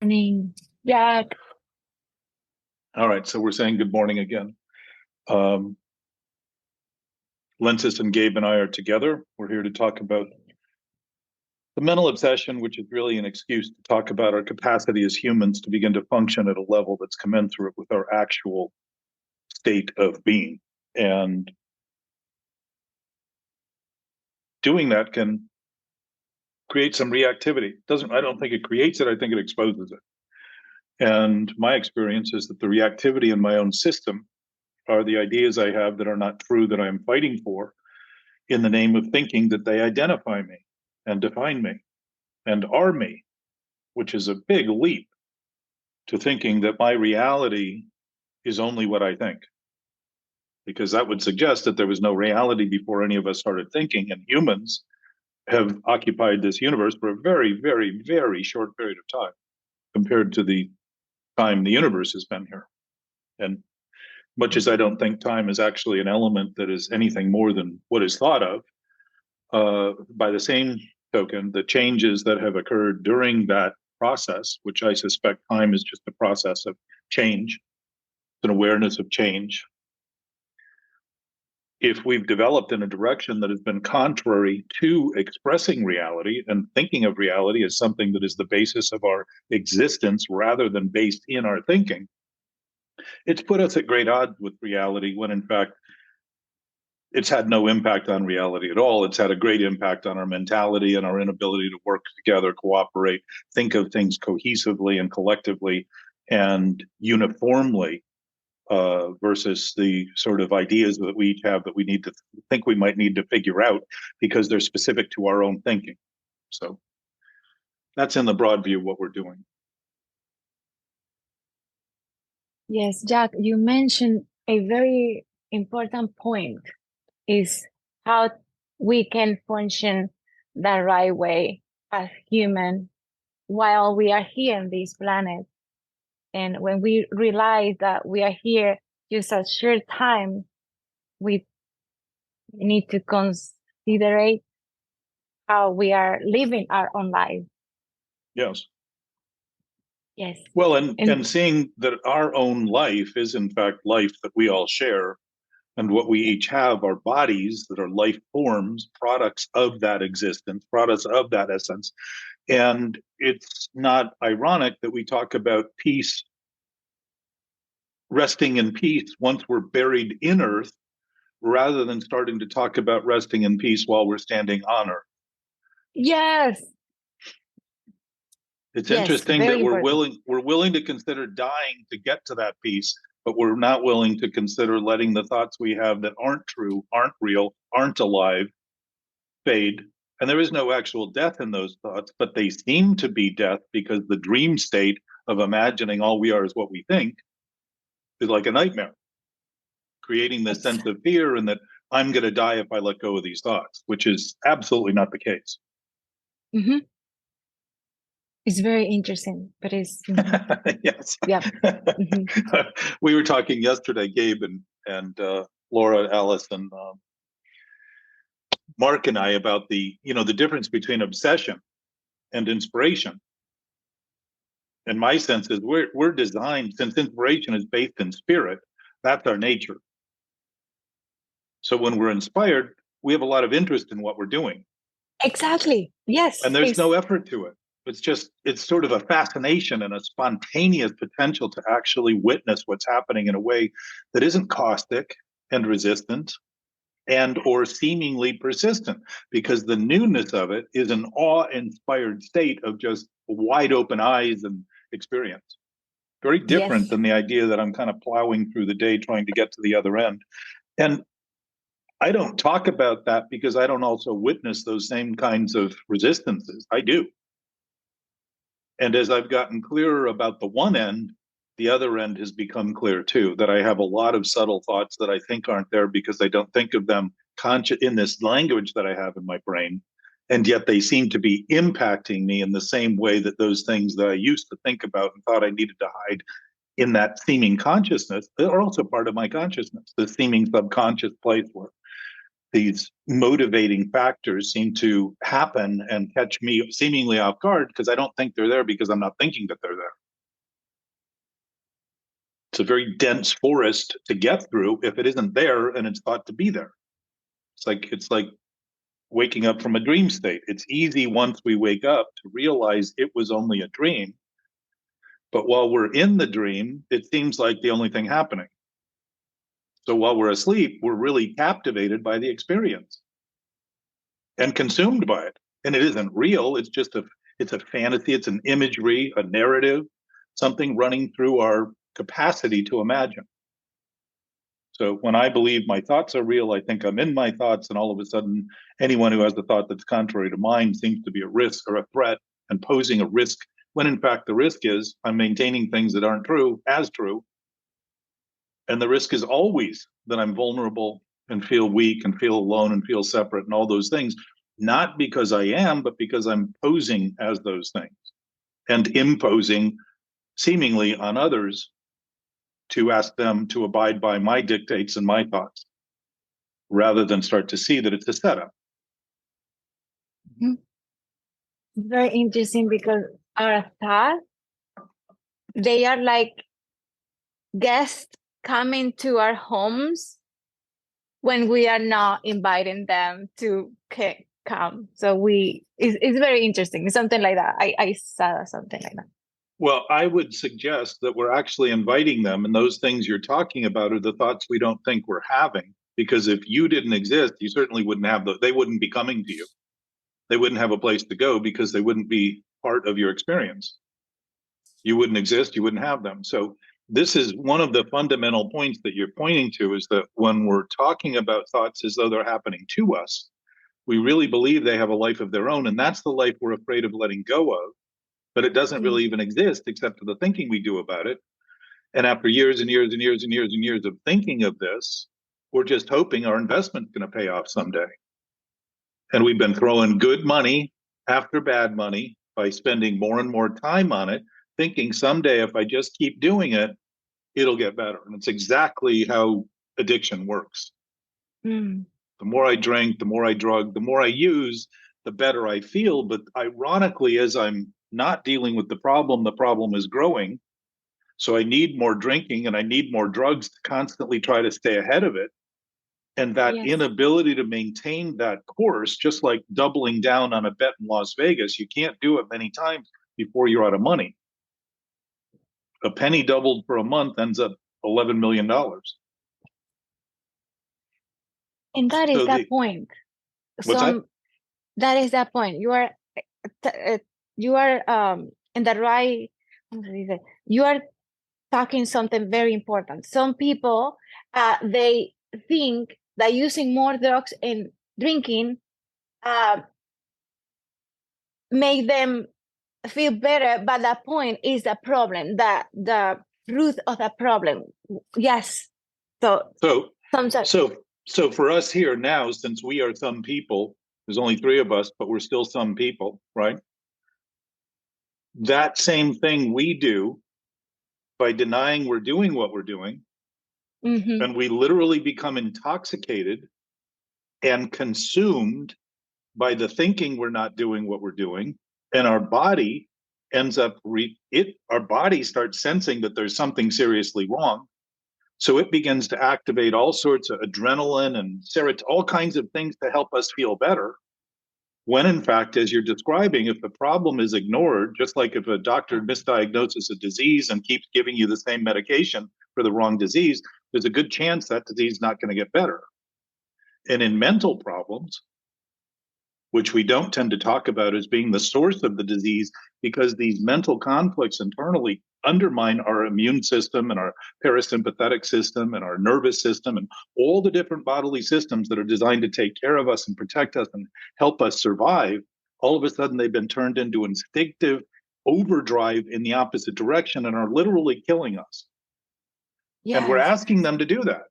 Morning, Jack. All right, so we're saying good morning again. Lxxxvii and Gabe and I are together. We're here to talk about the mental obsession, which is really an excuse to talk about our capacity as humans to begin to function at a level that's commensurate with our actual state of being. And doing that can create some reactivity. I don't think it creates it, I think it exposes it. And my experience is that the reactivity in my own system are the ideas I have that are not true, that I'm fighting for, in the name of thinking that they identify me and define me and are me, which is a big leap to thinking that my reality is only what I think. Because that would suggest that there was no reality before any of us started thinking, and humans have occupied this universe for a very, very, very short period of time compared to the time the universe has been here. And much as I don't think time is actually an element that is anything more than what is thought of, by the same token, the changes that have occurred during that process, which I suspect time is just a process of change, an awareness of change. If we've developed in a direction that has been contrary to expressing reality and thinking of reality as something that is the basis of our existence rather than based in our thinking, it's put us at great odds with reality when in fact it's had no impact on reality at all. It's had a great impact on our mentality and our inability to work together, cooperate, think of things cohesively and collectively and uniformly, versus the sort of ideas that we each have that we need to think we might need to figure out because they're specific to our own thinking. So that's in the broad view what we're doing. Yes, Jack, you mentioned a very important point, is how we can function the right way as human while we are here on this planet. And when we realize that we are here just a short time, we need to consider how we are living our own life. Yes. Yes. Well, and seeing that our own life is in fact life that we all share, and what we each have are bodies that are life forms, products of that existence, products of that essence. And it's not ironic that we talk about peace, resting in peace once we're buried in earth, rather than starting to talk about resting in peace while we're standing on earth. Yes. It's interesting that we're willing to consider dying to get to that peace, but we're not willing to consider letting the thoughts we have that aren't true, aren't real, aren't alive, fade. And there is no actual death in those thoughts, but they seem to be death because the dream state of imagining all we are is what we think is like a nightmare, creating this sense of fear and that I'm going to die if I let go of these thoughts, which is absolutely not the case. Mm-hmm. It's very interesting, but it's yes. Yeah. Mm-hmm. We were talking yesterday, Gabe and Laura, Alice, and Mark and I about the difference between obsession and inspiration. And my sense is we're designed, since inspiration is based in spirit, that's our nature. So when we're inspired, we have a lot of interest in what we're doing. Exactly. Yes. And there's no effort to it. It's sort of a fascination and a spontaneous potential to actually witness what's happening in a way that isn't caustic and resistant and or seemingly persistent, because the newness of it is an awe-inspired state of just wide open eyes and experience. Very different than the idea that I'm kind of plowing through the day trying to get to the other end. And I don't talk about that because I don't also witness those same kinds of resistances. I do. And as I've gotten clearer about the one end, the other end has become clear too, that I have a lot of subtle thoughts that I think aren't there because I don't think of them in this language that I have in my brain. And yet they seem to be impacting me in the same way that those things that I used to think about and thought I needed to hide in that seeming consciousness are also part of my consciousness, the seeming subconscious place where these motivating factors seem to happen and catch me seemingly off guard because I don't think they're there because I'm not thinking that they're there. It's a very dense forest to get through if it isn't there and it's thought to be there. It's like waking up from a dream state. It's easy once we wake up to realize it was only a dream. But while we're in the dream, it seems like the only thing happening. So while we're asleep, we're really captivated by the experience and consumed by it. And it isn't real. It's just it's a fantasy. It's an imagery, a narrative, something running through our capacity to imagine. So when I believe my thoughts are real, I think I'm in my thoughts, and all of a sudden, anyone who has the thought that's contrary to mine seems to be a risk or a threat and posing a risk, when in fact the risk is I'm maintaining things that aren't true as true. And the risk is always that I'm vulnerable and feel weak and feel alone and feel separate and all those things, not because I am, but because I'm posing as those things and imposing seemingly on others to ask them to abide by my dictates and my thoughts, rather than start to see that it's a setup. Very interesting, because our thoughts, they are like guests coming to our homes when we are not inviting them to come. So it's very interesting. Something like that. I saw something like that. Well, I would suggest that we're actually inviting them, and those things you're talking about are the thoughts we don't think we're having. Because if you didn't exist, you certainly wouldn't have they wouldn't be coming to you. They wouldn't have a place to go because they wouldn't be part of your experience. You wouldn't exist, you wouldn't have them. So this is one of the fundamental points that you're pointing to, is that when we're talking about thoughts as though they're happening to us, we really believe they have a life of their own, and that's the life we're afraid of letting go of. But it doesn't really even exist except for the thinking we do about it. And after years and years and years and years and years of thinking of this, we're just hoping our investment's going to pay off someday. And we've been throwing good money after bad money by spending more and more time on it, thinking someday if I just keep doing it, it'll get better. And it's exactly how addiction works. The more I drink, the more I drug, the more I use, the better I feel. But ironically, as I'm not dealing with the problem is growing. So I need more drinking and I need more drugs to constantly try to stay ahead of it. And that inability to maintain that course, just like doubling down on a bet in Las Vegas, you can't do it many times before you're out of money. A penny doubled for a month ends up $11 million. And that is that point. What's that? That is that point. You are in the right. You are talking something very important. Some people they think that using more drugs and drinking make them feel better, but the point is the problem, the root of the problem. Yes. So for us here now, since we are some people, there's only 3 of us, but we're still some people, right? That same thing we do by denying we're doing what we're doing, and we literally become intoxicated and consumed by the thinking we're not doing what we're doing, and our body ends up our body starts sensing that there's something seriously wrong. So it begins to activate all sorts of adrenaline and serotonin, all kinds of things to help us feel better. When in fact, as you're describing, if the problem is ignored, just like if a doctor misdiagnoses a disease and keeps giving you the same medication for the wrong disease, there's a good chance that disease is not going to get better. And in mental problems, which we don't tend to talk about as being the source of the disease, because these mental conflicts internally undermine our immune system and our parasympathetic system and our nervous system and all the different bodily systems that are designed to take care of us and protect us and help us survive. All of a sudden, they've been turned into instinctive overdrive in the opposite direction and are literally killing us. Yes. And we're asking them to do that,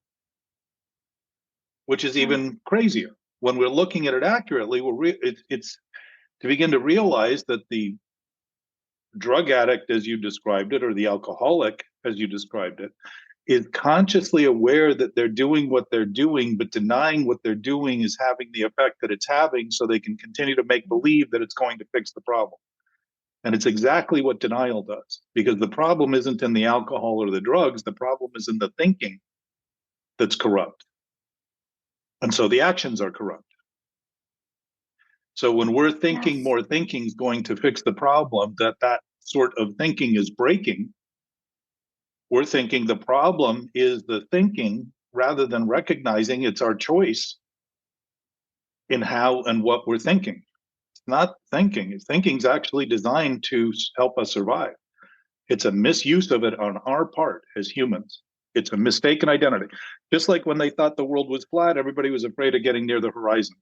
which is even crazier. When we're looking at it accurately, it's to begin to realize that the drug addict, as you described it, or the alcoholic, as you described it, is consciously aware that they're doing what they're doing, but denying what they're doing is having the effect that it's having, so they can continue to make believe that it's going to fix the problem. And it's exactly what denial does, because the problem isn't in the alcohol or the drugs. The problem is in the thinking that's corrupt. And so the actions are corrupt. So when we're thinking more thinking is going to fix the problem, that sort of thinking is breaking, we're thinking the problem is the thinking rather than recognizing it's our choice in how and what we're thinking. It's not thinking. Thinking's actually designed to help us survive. It's a misuse of it on our part as humans. It's a mistaken identity. Just like when they thought the world was flat, everybody was afraid of getting near the horizon.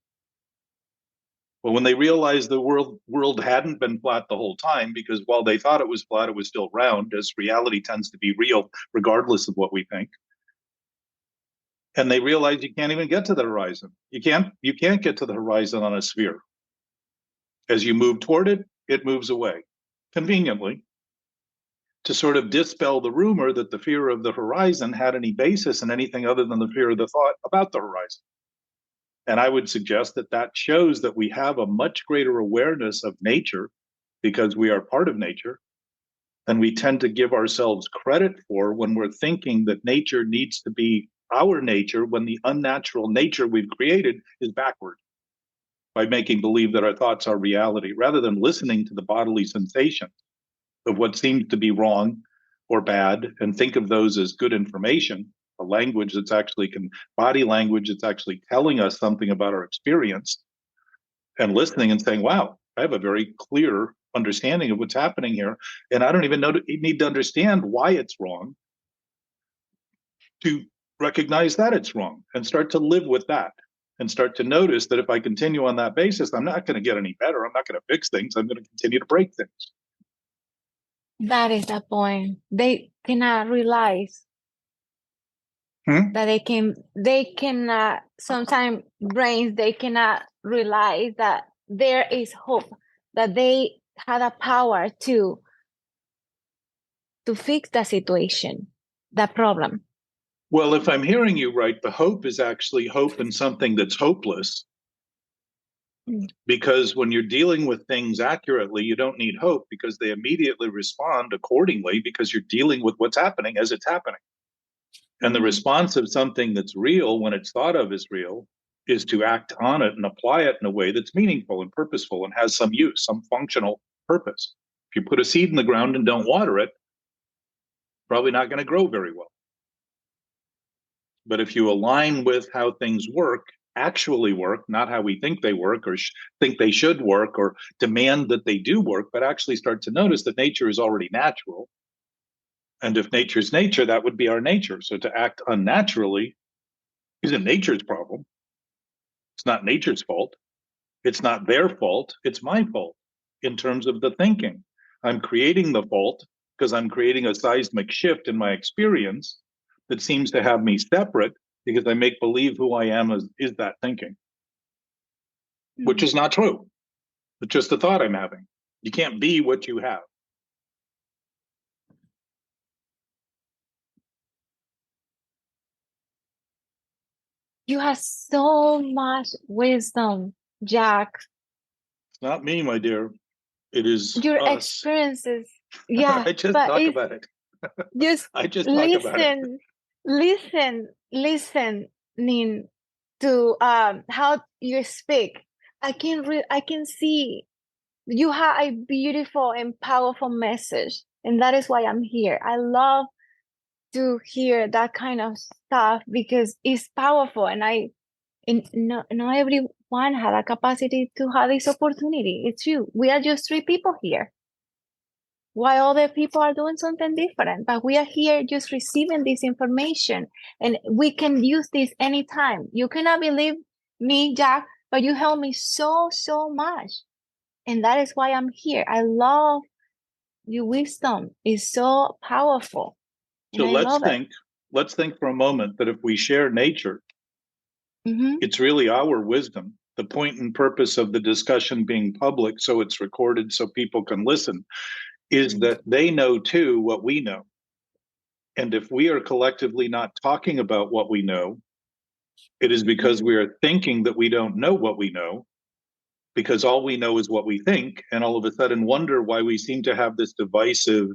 Well, when they realized the world hadn't been flat the whole time, because while they thought it was flat, it was still round, as reality tends to be real, regardless of what we think. And they realized you can't even get to the horizon. You can't get to the horizon on a sphere. As you move toward it, it moves away, conveniently, to sort of dispel the rumor that the fear of the horizon had any basis in anything other than the fear of the thought about the horizon. And I would suggest that that shows that we have a much greater awareness of nature, because we are part of nature, than we tend to give ourselves credit for when we're thinking that nature needs to be our nature, when the unnatural nature we've created is backward, by making believe that our thoughts are reality, rather than listening to the bodily sensations of what seems to be wrong or bad, and think of those as good information, a language that's actually body language that's actually telling us something about our experience, and listening and saying, wow, I have a very clear understanding of what's happening here, and I don't even need to understand why it's wrong to recognize that it's wrong and start to live with that, and start to notice that if I continue on that basis, I'm not going to get any better. I'm not going to fix things. I'm going to continue to break things. That is the point. They cannot realize that they cannot, sometimes brains, they cannot realize that there is hope, that they had a power to fix the situation, the problem. Well, if I'm hearing you right, the hope is actually hope in something that's hopeless. Because when you're dealing with things accurately, you don't need hope, because they immediately respond accordingly, because you're dealing with what's happening as it's happening. And the response of something that's real, when it's thought of as real, is to act on it and apply it in a way that's meaningful and purposeful and has some use, some functional purpose. If you put a seed in the ground and don't water it, probably not going to grow very well. But if you align with how things work, actually work, not how we think they work or think they should work or demand that they do work, but actually start to notice that nature is already natural. And if nature's nature, that would be our nature. So to act unnaturally isn't nature's problem. It's not nature's fault. It's not their fault. It's my fault in terms of the thinking. I'm creating the fault because I'm creating a seismic shift in my experience that seems to have me separate, because I make believe who I am is that thinking, which is not true. It's just a thought I'm having. You can't be what you have. You have so much wisdom, Jack. It's not me, my dear. It is your us. Experiences. Yeah, I just but talk about it. Just I just talk about it. Listening to how you speak. I can see you have a beautiful and powerful message, and that is why I'm here. I love to hear that kind of stuff because it's powerful, and not everyone had a capacity to have this opportunity. It's true. We are just 3 people here, while other people are doing something different, but we are here just receiving this information, and we can use this anytime. You cannot believe me, Jack, but you helped me so much, and that is why I'm here. I love your wisdom. It's so powerful. So let's think for a moment that if we share nature, it's really our wisdom. The point and purpose of the discussion being public, so it's recorded so people can listen, is that they know too what we know. And if we are collectively not talking about what we know, it is because we are thinking that we don't know what we know, because all we know is what we think, and all of a sudden wonder why we seem to have this divisive,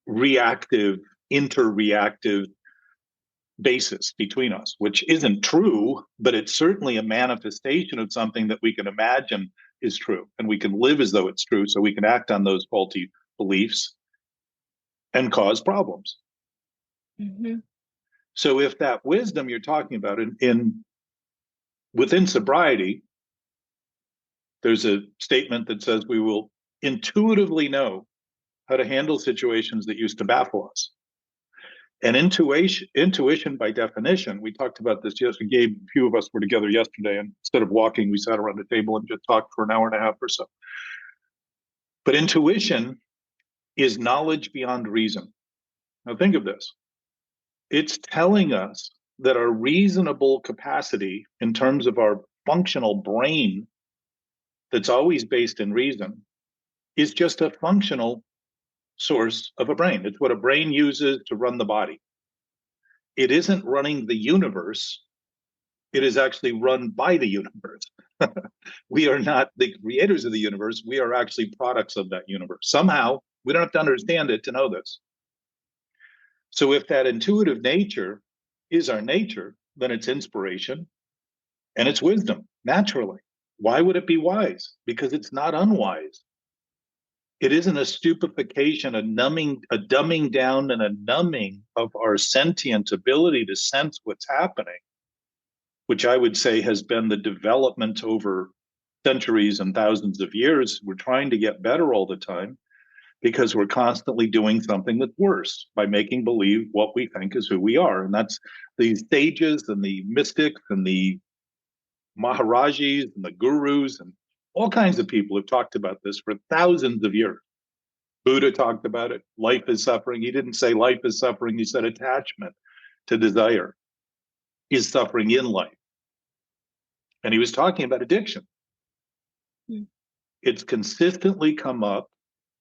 reactive, interreactive basis between us, which isn't true, but it's certainly a manifestation of something that we can imagine is true, and we can live as though it's true, so we can act on those faulty beliefs and cause problems. Mm-hmm. So if that wisdom you're talking about in within sobriety, there's a statement that says we will intuitively know how to handle situations that used to baffle us. And intuition by definition, we talked about this yesterday. Gabe, a few of us were together yesterday, and instead of walking, we sat around the table and just talked for an hour and a half or so. But intuition is knowledge beyond reason. Now think of this. It's telling us that our reasonable capacity in terms of our functional brain that's always based in reason is just a functional source of a brain. It's what a brain uses to run the body. It isn't running the universe. It is actually run by the universe. We are not the creators of the universe. We are actually products of that universe. Somehow, we don't have to understand it to know this. So if that intuitive nature is our nature, then it's inspiration and it's wisdom, naturally. Why would it be wise? Because it's not unwise. It isn't a stupefaction, a dumbing down and a numbing of our sentient ability to sense what's happening, which I would say has been the development over centuries and thousands of years. We're trying to get better all the time because we're constantly doing something that's worse by making believe what we think is who we are. And that's the sages and the mystics and the Maharajis and the gurus and all kinds of people have talked about this for thousands of years. Buddha talked about it. Life is suffering. He didn't say life is suffering. He said attachment to desire is suffering in life. And he was talking about addiction. Mm. It's consistently come up,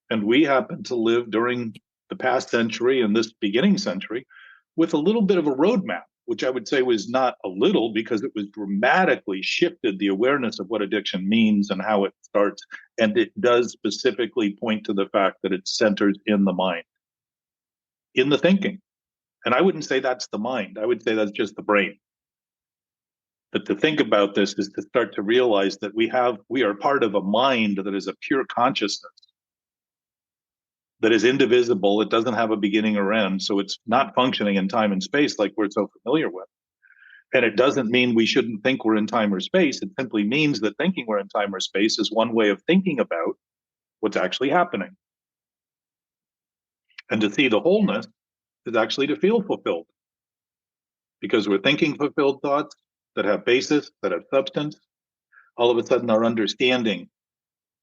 and we happen to live during the past century and this beginning century with a little bit of a roadmap, which I would say was not a little, because it was dramatically shifted the awareness of what addiction means and how it starts. And it does specifically point to the fact that it's centered in the mind, in the thinking. And I wouldn't say that's the mind. I would say that's just the brain. But to think about this is to start to realize that we are part of a mind that is a pure consciousness, that is indivisible. It doesn't have a beginning or end. So it's not functioning in time and space like we're so familiar with. And it doesn't mean we shouldn't think we're in time or space. It simply means that thinking we're in time or space is one way of thinking about what's actually happening. And to see the wholeness is actually to feel fulfilled, because we're thinking fulfilled thoughts that have basis, that have substance. All of a sudden, our understanding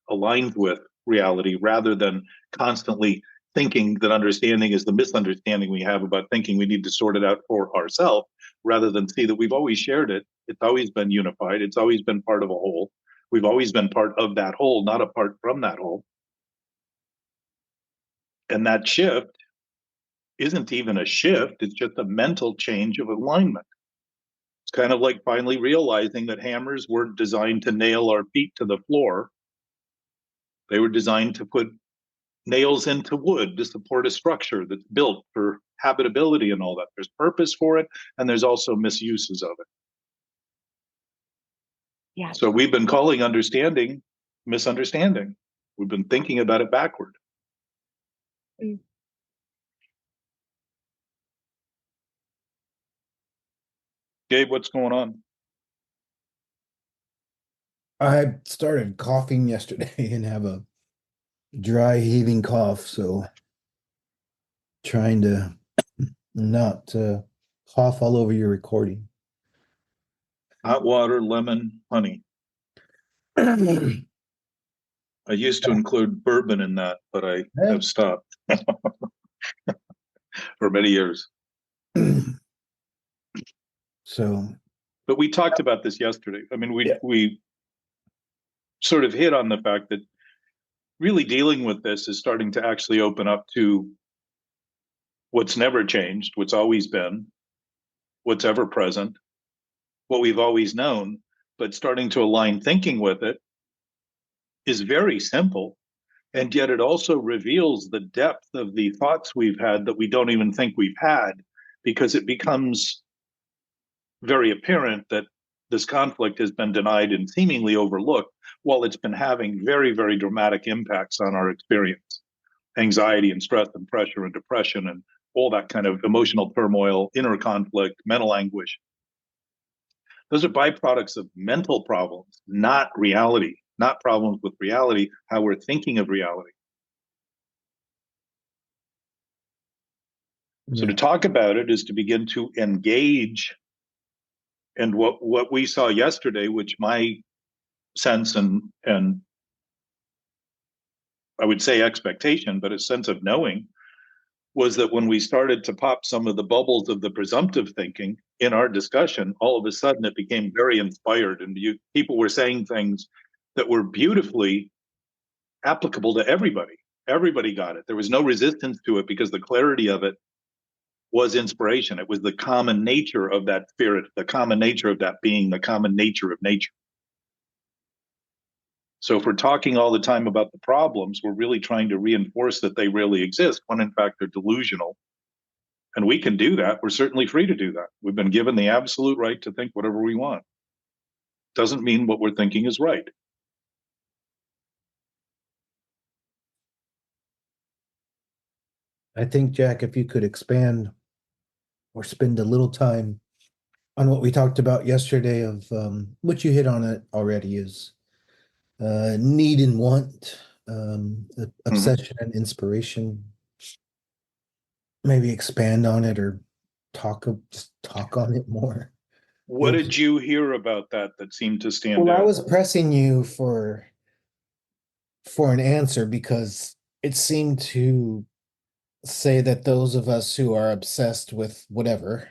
aligns with reality rather than constantly thinking that understanding is the misunderstanding we have about thinking we need to sort it out for ourselves, rather than see that we've always shared it. It's always been unified. It's always been part of a whole. We've always been part of that whole, not apart from that whole. And that shift isn't even a shift. It's just a mental change of alignment. It's kind of like finally realizing that hammers weren't designed to nail our feet to the floor. They were designed to put nails into wood to support a structure that's built for habitability and all that. There's purpose for it, and there's also misuses of it. Yeah. So we've been calling understanding misunderstanding. We've been thinking about it backward. Mm. Gabe, what's going on? I started coughing yesterday and have a dry heaving cough, so trying to not cough all over your recording. Hot water, lemon, honey. I used to include bourbon in that, but I have stopped for many years. So, but we talked about this yesterday. I mean, we sort of hit on the fact that really dealing with this is starting to actually open up to what's never changed, what's always been, what's ever present, what we've always known, but starting to align thinking with it is very simple. And yet it also reveals the depth of the thoughts we've had that we don't even think we've had, because it becomes very apparent that this conflict has been denied and seemingly overlooked while it's been having very, very dramatic impacts on our experience. Anxiety and stress and pressure and depression and all that kind of emotional turmoil, inner conflict, mental anguish. Those are byproducts of mental problems, not reality, not problems with reality, how we're thinking of reality. So to talk about it is to begin to engage. And what we saw yesterday, which my sense and I would say expectation, but a sense of knowing, was that when we started to pop some of the bubbles of the presumptive thinking in our discussion, all of a sudden it became very inspired, and people were saying things that were beautifully applicable to everybody. Everybody got it. There was no resistance to it because the clarity of it was inspiration. It was the common nature of that spirit, the common nature of that being, the common nature of nature. So if we're talking all the time about the problems, we're really trying to reinforce that they really exist, when in fact they're delusional. And we can do that. We're certainly free to do that. We've been given the absolute right to think whatever we want. Doesn't mean what we're thinking is right. I think, Jack, if you could expand or spend a little time on what we talked about yesterday, of which you hit on it already, is need and want, obsession and inspiration. Maybe expand on it, or just talk on it more. What did you hear about that seemed to stand Well, out? I was pressing you for an answer, because it seemed to say that those of us who are obsessed with whatever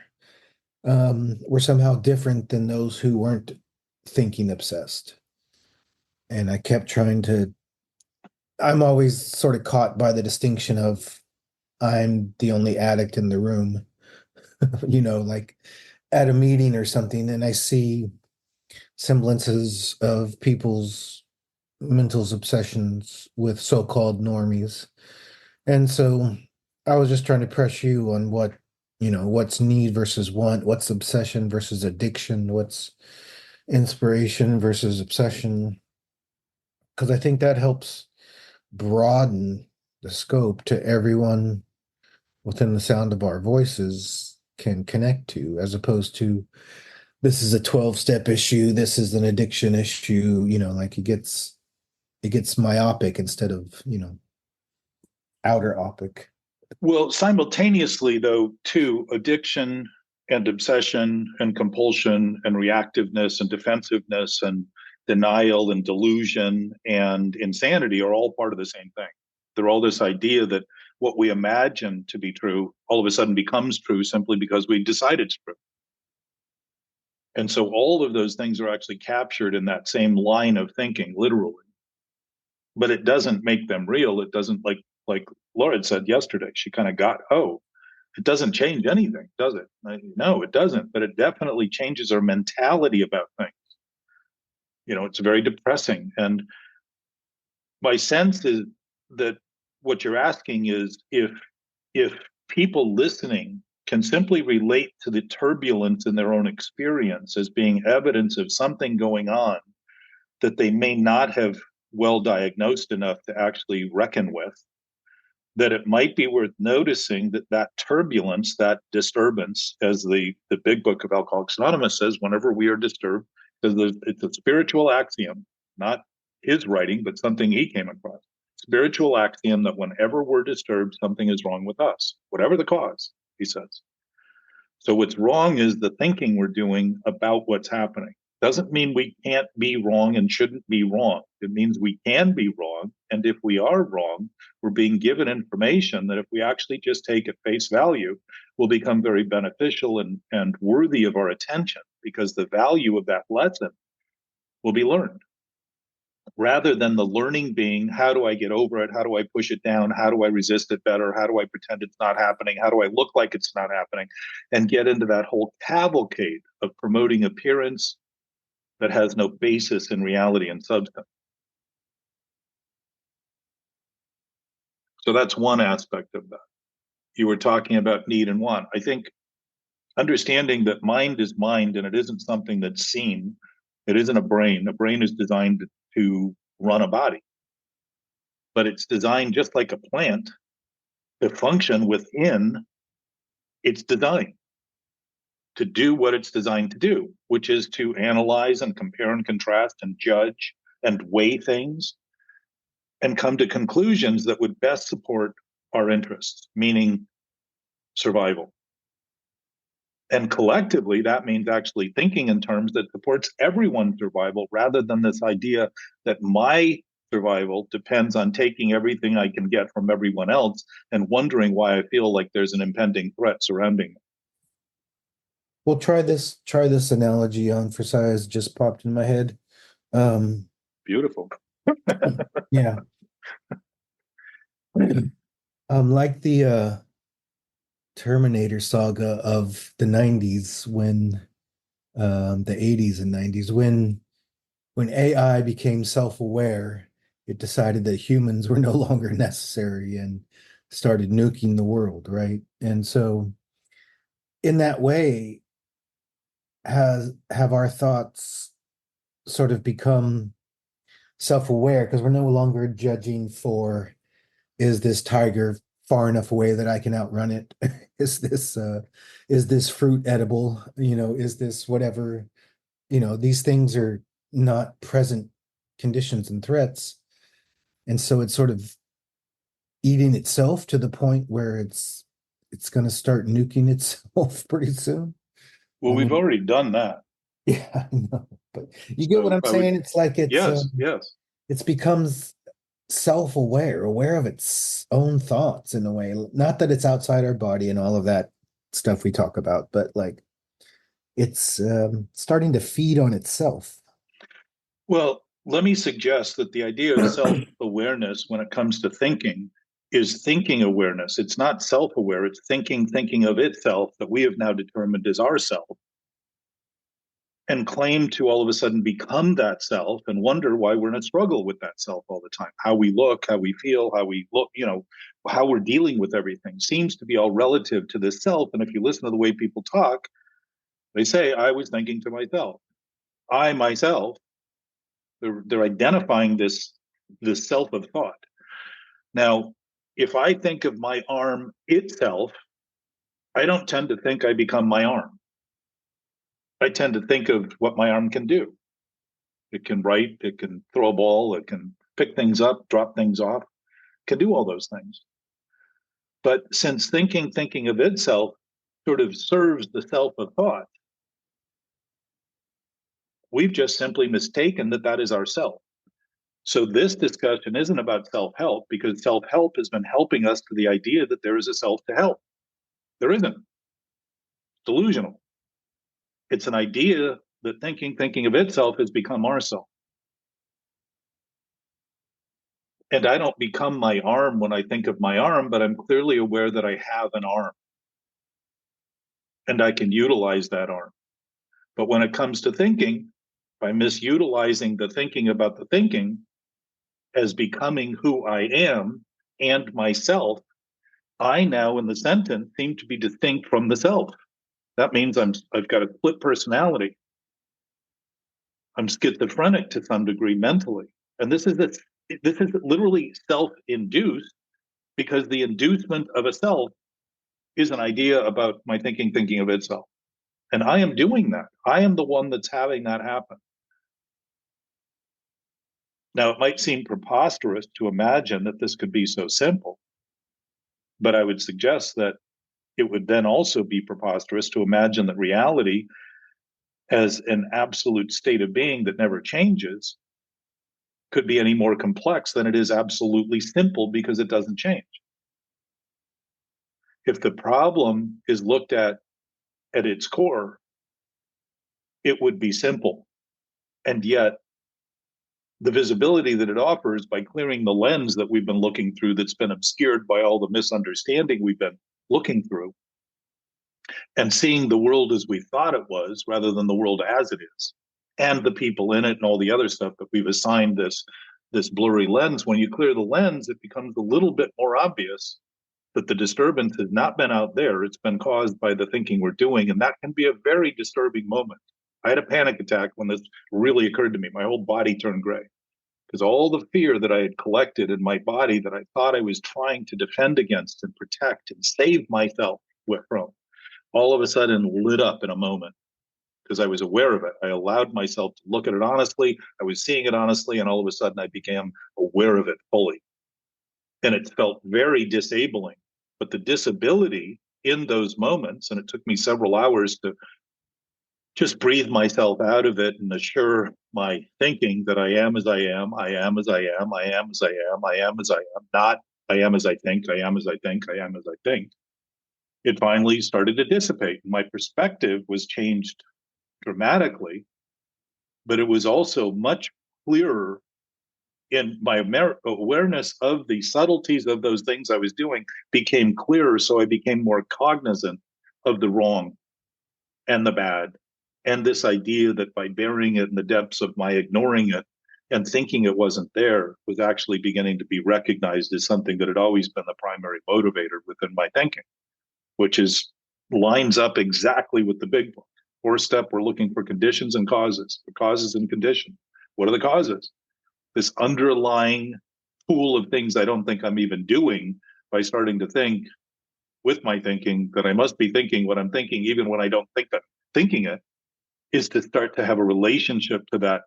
were somehow different than those who weren't thinking obsessed. And I kept trying to, I'm always sort of caught by the distinction of, I'm the only addict in the room, like at a meeting or something, and I see semblances of people's mental obsessions with so-called normies. And so I was just trying to press you on what's need versus want, what's obsession versus addiction, what's inspiration versus obsession, because I think that helps broaden the scope to everyone within the sound of our voices can connect to, as opposed to, this is a 12-step issue, this is an addiction issue, like it gets myopic instead of, outer opic. Well, simultaneously, though, too, addiction and obsession and compulsion and reactiveness and defensiveness and denial and delusion and insanity are all part of the same thing. They're all this idea that what we imagine to be true all of a sudden becomes true simply because we decide it's true. And so all of those things are actually captured in that same line of thinking, literally. But it doesn't make them real. It doesn't, like Laura had said yesterday, she kind of got, it doesn't change anything, does it? No, it doesn't, but it definitely changes our mentality about things. It's very depressing. And my sense is that what you're asking is, if people listening can simply relate to the turbulence in their own experience as being evidence of something going on that they may not have well diagnosed enough to actually reckon with, that it might be worth noticing that turbulence, that disturbance, as the big book of Alcoholics Anonymous says, whenever we are disturbed, because it's a spiritual axiom, not his writing, but something he came across. Spiritual axiom that whenever we're disturbed, something is wrong with us, whatever the cause, he says. So what's wrong is the thinking we're doing about what's happening. Doesn't mean we can't be wrong and shouldn't be wrong. It means we can be wrong. And if we are wrong, we're being given information that if we actually just take at face value, will become very beneficial and worthy of our attention, because the value of that lesson will be learned. rather than the learning being, how do I get over it? How do I push it down? How do I resist it better? How do I pretend it's not happening? How do I look like it's not happening? And get into that whole cavalcade of promoting appearance that has no basis in reality and substance. So that's one aspect of that. You were talking about need and want. I think understanding that mind is mind and it isn't something that's seen. It isn't a brain. A brain is designed to run a body, but it's designed just like a plant to function within its design, to do what it's designed to do, which is to analyze and compare and contrast and judge and weigh things and come to conclusions that would best support our interests, meaning survival. And collectively, that means actually thinking in terms that supports everyone's survival rather than this idea that my survival depends on taking everything I can get from everyone else and wondering why I feel like there's an impending threat surrounding me. Well, try this analogy on for size, just popped in my head. Beautiful. Yeah. Like the Terminator saga of the 90s, when the 80s and 90s, when AI became self-aware, it decided that humans were no longer necessary and started nuking the world, right? And so in that way, have our thoughts sort of become self-aware because we're no longer judging for, is this tiger far enough away that I can outrun it? Is this fruit edible? Is this whatever? These things are not present conditions and threats. And so it's sort of eating itself to the point where it's going to start nuking itself pretty soon. Well, we've already done that. Yeah, I know. But you get what I'm saying? It's like yes. It becomes self-aware, aware of its own thoughts in a way. Not that it's outside our body and all of that stuff we talk about, but like it's starting to feed on itself. Well, let me suggest that the idea of self-awareness when it comes to thinking is thinking awareness. It's not self-aware. It's thinking of itself that we have now determined is ourself, and claim to all of a sudden become that self and wonder why we're in a struggle with that self all the time. How we look, how we feel, how we look, how we're dealing with everything seems to be all relative to this self. And if you listen to the way people talk, they say, I was thinking to myself, I myself. They're identifying this self of thought. Now, if I think of my arm itself, I don't tend to think I become my arm. I tend to think of what my arm can do. It can write, it can throw a ball, it can pick things up, drop things off, it can do all those things. But since thinking of itself sort of serves the self of thought, we've just simply mistaken that is ourself. So this discussion isn't about self-help, because self-help has been helping us to the idea that there is a self to help. There isn't. It's delusional. It's an idea that thinking of itself has become ourself. And I don't become my arm when I think of my arm, but I'm clearly aware that I have an arm. And I can utilize that arm. But when it comes to thinking, by misutilizing the thinking about the thinking as becoming who I am and myself, I now in the sentence seem to be distinct from the self. That means I've got a split personality. I'm schizophrenic to some degree mentally. And this is literally self-induced, because the inducement of a self is an idea about my thinking of itself. And I am doing that. I am the one that's having that happen. Now, it might seem preposterous to imagine that this could be so simple, but I would suggest that it would then also be preposterous to imagine that reality as an absolute state of being that never changes could be any more complex than it is absolutely simple, because it doesn't change. If the problem is looked at its core, it would be simple. And yet the visibility that it offers by clearing the lens that we've been looking through that's been obscured by all the misunderstanding we've been looking through, and seeing the world as we thought it was rather than the world as it is, and the people in it and all the other stuff that we've assigned this blurry lens. When you clear the lens, it becomes a little bit more obvious that the disturbance has not been out there. It's been caused by the thinking we're doing. And that can be a very disturbing moment. I had a panic attack when this really occurred to me. My whole body turned gray because all the fear that I had collected in my body that I thought I was trying to defend against and protect and save myself from, all of a sudden lit up in a moment because I was aware of it. I allowed myself to look at it honestly. I was seeing it honestly. And all of a sudden I became aware of it fully. And it felt very disabling. But the disability in those moments, and it took me several hours to just breathe myself out of it and assure my thinking that I am as I am, I am as I am, I am as I am, I am as I am, not I am as I think, I am as I think, I am as I think. It finally started to dissipate. My perspective was changed dramatically, but it was also much clearer in my awareness of the subtleties of those things I was doing became clearer. So I became more cognizant of the wrong and the bad. And this idea that by burying it in the depths of my ignoring it and thinking it wasn't there was actually beginning to be recognized as something that had always been the primary motivator within my thinking, which is lines up exactly with the big book. Fourth step, we're looking for conditions and causes, for causes and conditions. What are the causes? This underlying pool of things I don't think I'm even doing by starting to think with my thinking that I must be thinking what I'm thinking, even when I don't think I'm thinking it, is to start to have a relationship to that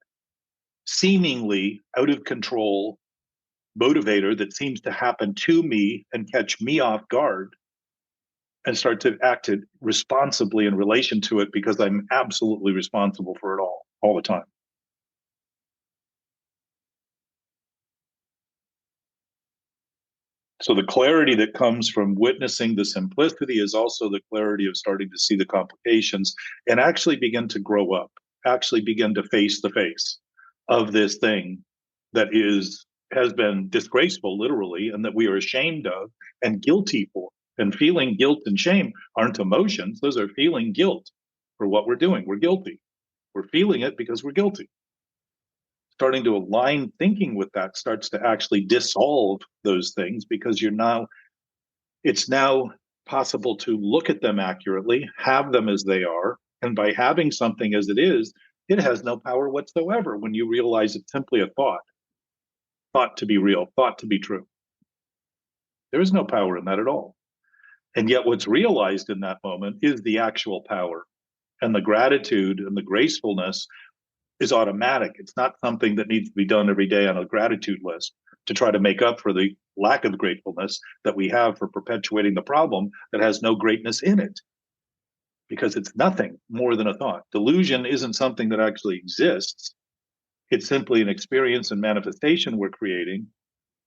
seemingly out of control motivator that seems to happen to me and catch me off guard, and start to act responsibly in relation to it because I'm absolutely responsible for it all the time. So the clarity that comes from witnessing the simplicity is also the clarity of starting to see the complications and actually begin to grow up, actually begin to face the face of this thing that has been disgraceful, literally, and that we are ashamed of and guilty for. And feeling guilt and shame aren't emotions. Those are feeling guilt for what we're doing. We're guilty. We're feeling it because we're guilty. Starting to align thinking with that starts to actually dissolve those things because it's now possible to look at them accurately, have them as they are. And by having something as it is, it has no power whatsoever when you realize it's simply a thought to be real, thought to be true. There is no power in that at all. And yet what's realized in that moment is the actual power, and the gratitude and the gracefulness is automatic. It's not something that needs to be done every day on a gratitude list to try to make up for the lack of gratefulness that we have for perpetuating the problem that has no greatness in it, because it's nothing more than a thought. Delusion isn't something that actually exists. It's simply an experience and manifestation we're creating,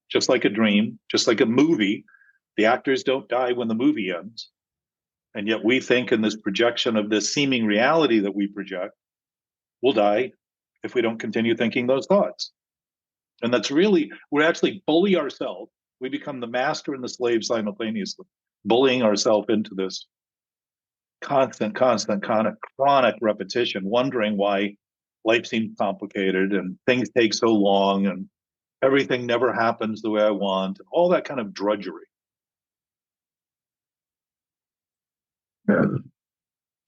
just like a dream, just like a movie. The actors don't die when the movie ends. And yet we think in this projection of this seeming reality that we project, we'll die if we don't continue thinking those thoughts. And that's really, we're actually bully ourselves. We become the master and the slave simultaneously, bullying ourselves into this constant, chronic repetition, wondering why life seems complicated and things take so long and everything never happens the way I want, all that kind of drudgery.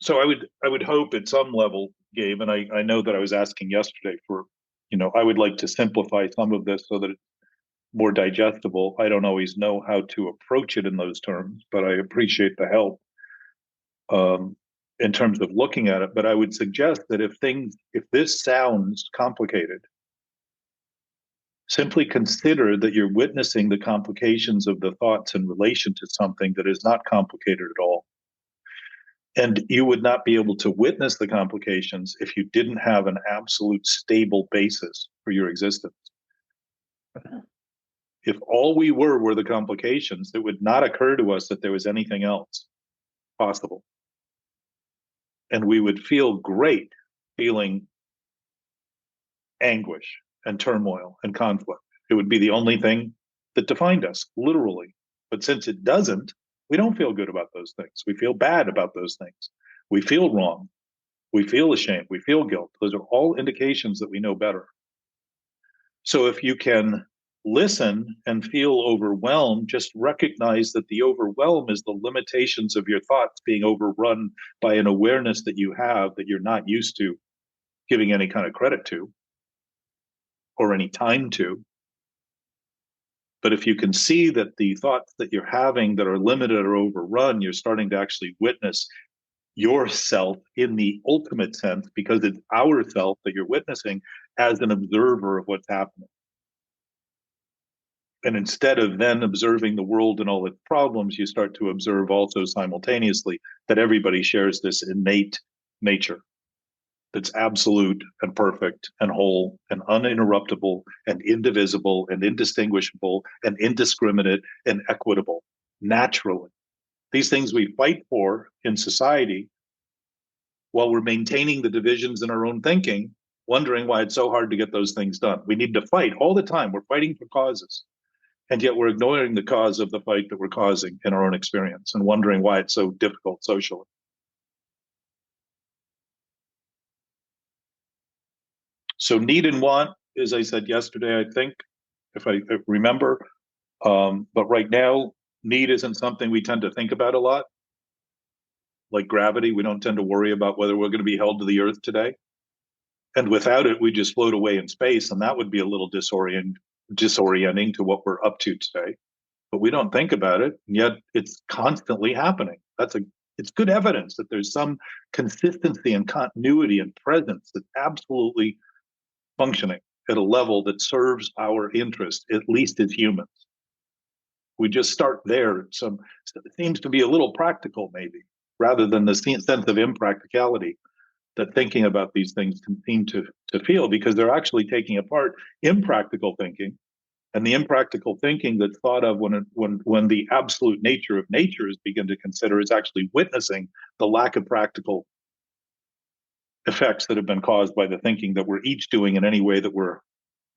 So I would hope at some level, Gabe, and I know that I was asking yesterday for, I would like to simplify some of this so that it's more digestible. I don't always know how to approach it in those terms, but I appreciate the help in terms of looking at it. But I would suggest that if this sounds complicated, simply consider that you're witnessing the complications of the thoughts in relation to something that is not complicated at all. And you would not be able to witness the complications if you didn't have an absolute stable basis for your existence. If all we were the complications, it would not occur to us that there was anything else possible. And we would feel great feeling anguish and turmoil and conflict. It would be the only thing that defined us, literally. But since it doesn't, we don't feel good about those things. We feel bad about those things. We feel wrong. We feel ashamed. We feel guilt. Those are all indications that we know better. So if you can listen and feel overwhelmed, just recognize that the overwhelm is the limitations of your thoughts being overrun by an awareness that you have that you're not used to giving any kind of credit to or any time to. But if you can see that the thoughts that you're having that are limited or overrun, you're starting to actually witness yourself in the ultimate sense, because it's our self that you're witnessing as an observer of what's happening. And instead of then observing the world and all its problems, you start to observe also simultaneously that everybody shares this innate nature that's absolute and perfect and whole and uninterruptible and indivisible and indistinguishable and indiscriminate and equitable naturally. These things we fight for in society while we're maintaining the divisions in our own thinking, wondering why it's so hard to get those things done. We need to fight all the time. We're fighting for causes. And yet we're ignoring the cause of the fight that we're causing in our own experience and wondering why it's so difficult socially. So need and want, as I said yesterday, I think, if I remember, but right now, need isn't something we tend to think about a lot. Like gravity, we don't tend to worry about whether we're going to be held to the earth today. And without it, we just float away in space, and that would be a little disorienting to what we're up to today. But we don't think about it, and yet it's constantly happening. It's good evidence that there's some consistency and continuity and presence that's absolutely functioning at a level that serves our interest, at least as humans. We just start there. So it seems to be a little practical, maybe, rather than the sense of impracticality that thinking about these things can seem to feel, because they're actually taking apart impractical thinking. And the impractical thinking that's thought of when the absolute nature of nature is begun to consider is actually witnessing the lack of practical effects that have been caused by the thinking that we're each doing in any way that we're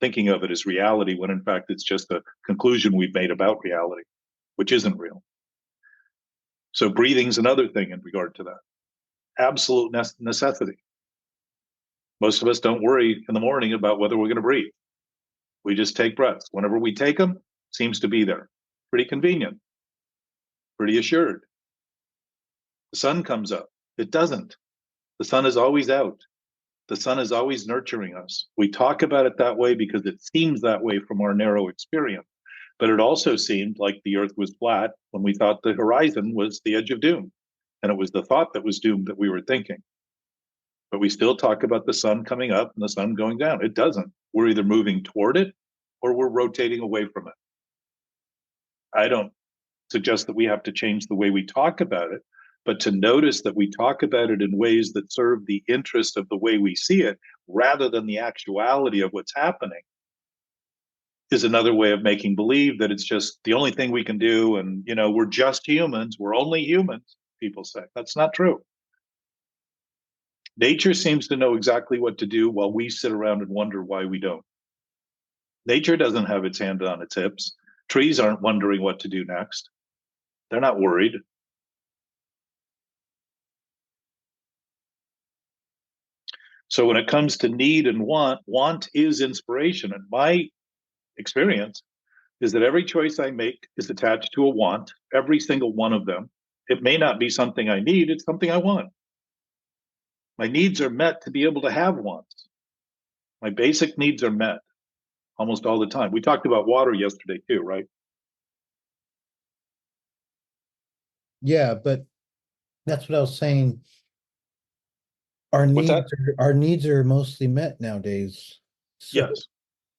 thinking of it as reality, when in fact it's just a conclusion we've made about reality, which isn't real. So breathing's another thing in regard to that. Absolute necessity. Most of us don't worry in the morning about whether we're going to breathe. We just take breaths. Whenever we take them, seems to be there. Pretty convenient. Pretty assured. The sun comes up. It doesn't. The sun is always out. The sun is always nurturing us. We talk about it that way because it seems that way from our narrow experience. But it also seemed like the earth was flat when we thought the horizon was the edge of doom. And it was the thought that was doomed that we were thinking. But we still talk about the sun coming up and the sun going down. It doesn't. We're either moving toward it or we're rotating away from it. I don't suggest that we have to change the way we talk about it, but to notice that we talk about it in ways that serve the interest of the way we see it rather than the actuality of what's happening is another way of making believe that it's just the only thing we can do. And, we're just humans. We're only humans, people say. That's not true. Nature seems to know exactly what to do while we sit around and wonder why we don't. Nature doesn't have its hand on its hips. Trees aren't wondering what to do next. They're not worried. So when it comes to need and want is inspiration. And my experience is that every choice I make is attached to a want, every single one of them. It may not be something I need, it's something I want. My needs are met to be able to have wants. My basic needs are met almost all the time. We talked about water yesterday too, right? Yeah, but that's what I was saying. Our needs are mostly met nowadays. So, Yes.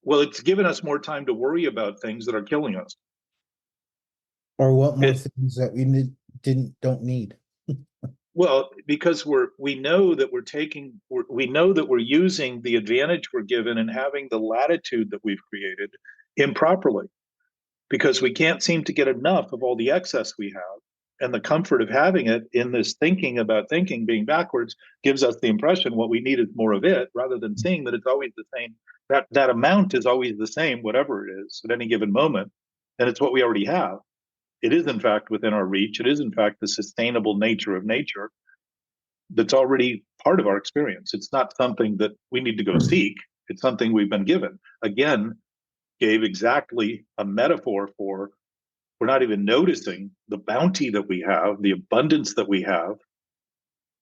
Well, it's given us more time to worry about things that are killing us. or what more things that we don't need. Well, because we know that we're using the advantage we're given and having the latitude that we've created improperly, because we can't seem to get enough of all the excess we have. And the comfort of having it in this thinking about thinking being backwards gives us the impression what we need is more of it, rather than seeing that it's always the same that amount is always the same, whatever it is at any given moment, and it's what we already have. It is in fact within our reach. It is in fact the sustainable nature of nature that's already part of our experience. It's not something that we need to go seek. It's something we've been given. Again, gave exactly a metaphor for we're not even noticing the bounty that we have, the abundance that we have,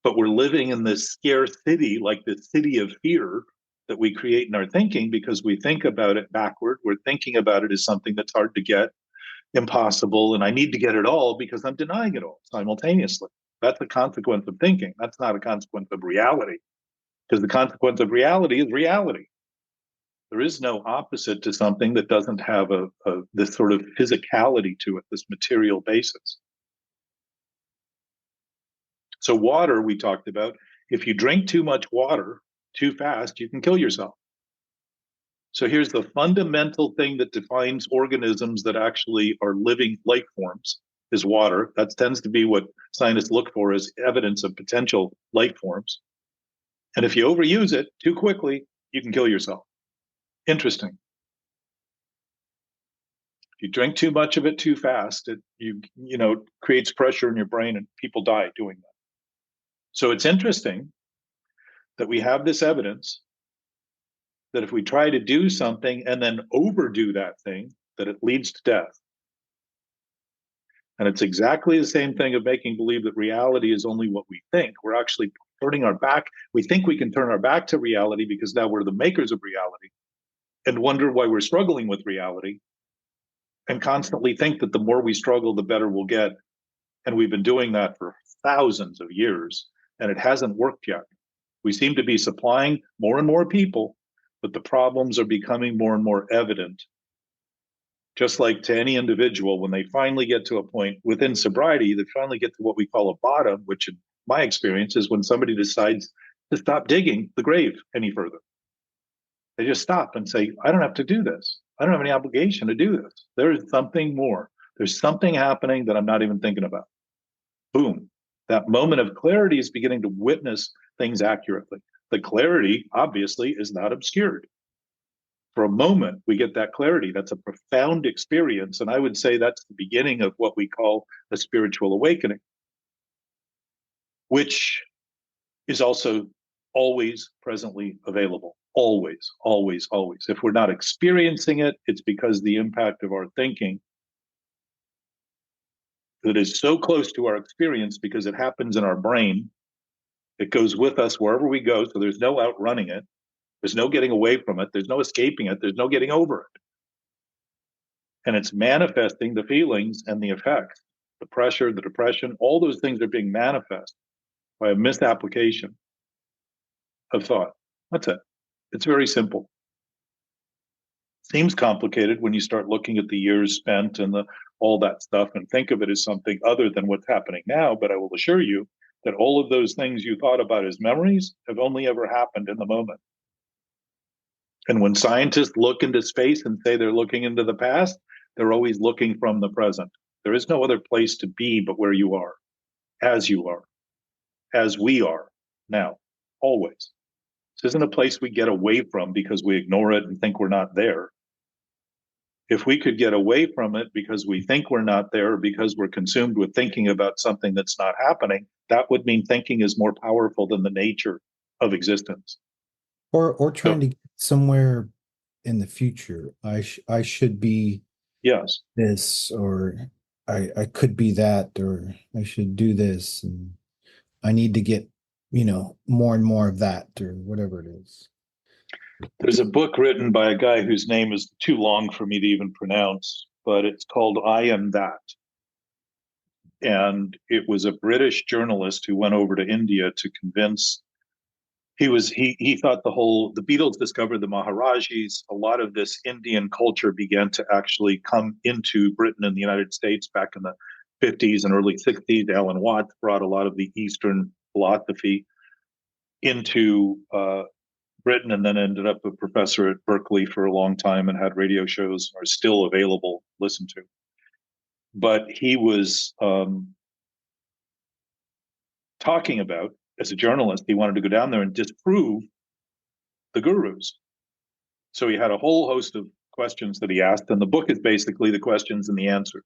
but we're living in this scarcity, like this city of fear that we create in our thinking because we think about it backward. We're thinking about it as something that's hard to get, impossible, and I need to get it all because I'm denying it all simultaneously. That's a consequence of thinking. That's not a consequence of reality, because the consequence of reality is reality. There is no opposite to something that doesn't have this sort of physicality to it, this material basis. So water, we talked about, if you drink too much water too fast, you can kill yourself. So here's the fundamental thing that defines organisms that actually are living life forms is water. That tends to be what scientists look for as evidence of potential life forms. And if you overuse it too quickly, you can kill yourself. Interesting. If you drink too much of it too fast, it creates pressure in your brain and people die doing that. So it's interesting that we have this evidence that if we try to do something and then overdo that thing, that it leads to death. And it's exactly the same thing of making believe that reality is only what we think. We're actually turning our back. We think we can turn our back to reality because now we're the makers of reality and wonder why we're struggling with reality and constantly think that the more we struggle, the better we'll get. And we've been doing that for thousands of years, and it hasn't worked yet. We seem to be supplying more and more people, but the problems are becoming more and more evident. Just like to any individual, when they finally get to a point within sobriety, they finally get to what we call a bottom, which in my experience is when somebody decides to stop digging the grave any further. They just stop and say, I don't have to do this. I don't have any obligation to do this. There is something more. There's something happening that I'm not even thinking about. Boom. That moment of clarity is beginning to witness things accurately. The clarity, obviously, is not obscured. For a moment, we get that clarity. That's a profound experience. And I would say that's the beginning of what we call a spiritual awakening, which is also always presently available. Always, always, always. If we're not experiencing it, it's because the impact of our thinking that is so close to our experience because it happens in our brain. It goes with us wherever we go. So there's no outrunning it. There's no getting away from it. There's no escaping it. There's no getting over it. And it's manifesting the feelings and the effects, the pressure, the depression, all those things are being manifest by a misapplication of thought. That's it. It's very simple. Seems complicated when you start looking at the years spent and all that stuff and think of it as something other than what's happening now. But I will assure you that all of those things you thought about as memories have only ever happened in the moment. And when scientists look into space and say they're looking into the past, they're always looking from the present. There is no other place to be but where you are, as we are now, always. This isn't a place we get away from because we ignore it and think we're not there. If we could get away from it because we think we're not there, because we're consumed with thinking about something that's not happening, that would mean thinking is more powerful than the nature of existence. Or trying to get somewhere in the future. I should be yes this, or I could be that, or I should do this, and I need to get more and more of that, or whatever it is. There's a book written by a guy whose name is too long for me to even pronounce, but it's called I Am That. And it was a British journalist who went over to India to convince. He thought the Beatles discovered the Maharajis. A lot of this Indian culture began to actually come into Britain and the United States back in the 50s and early 60s. Alan Watts brought a lot of the Eastern philosophy into Britain, and then ended up a professor at Berkeley for a long time and had radio shows are still available, listen to. But he was talking about, as a journalist, he wanted to go down there and disprove the gurus. So he had a whole host of questions that he asked, and the book is basically the questions and the answers.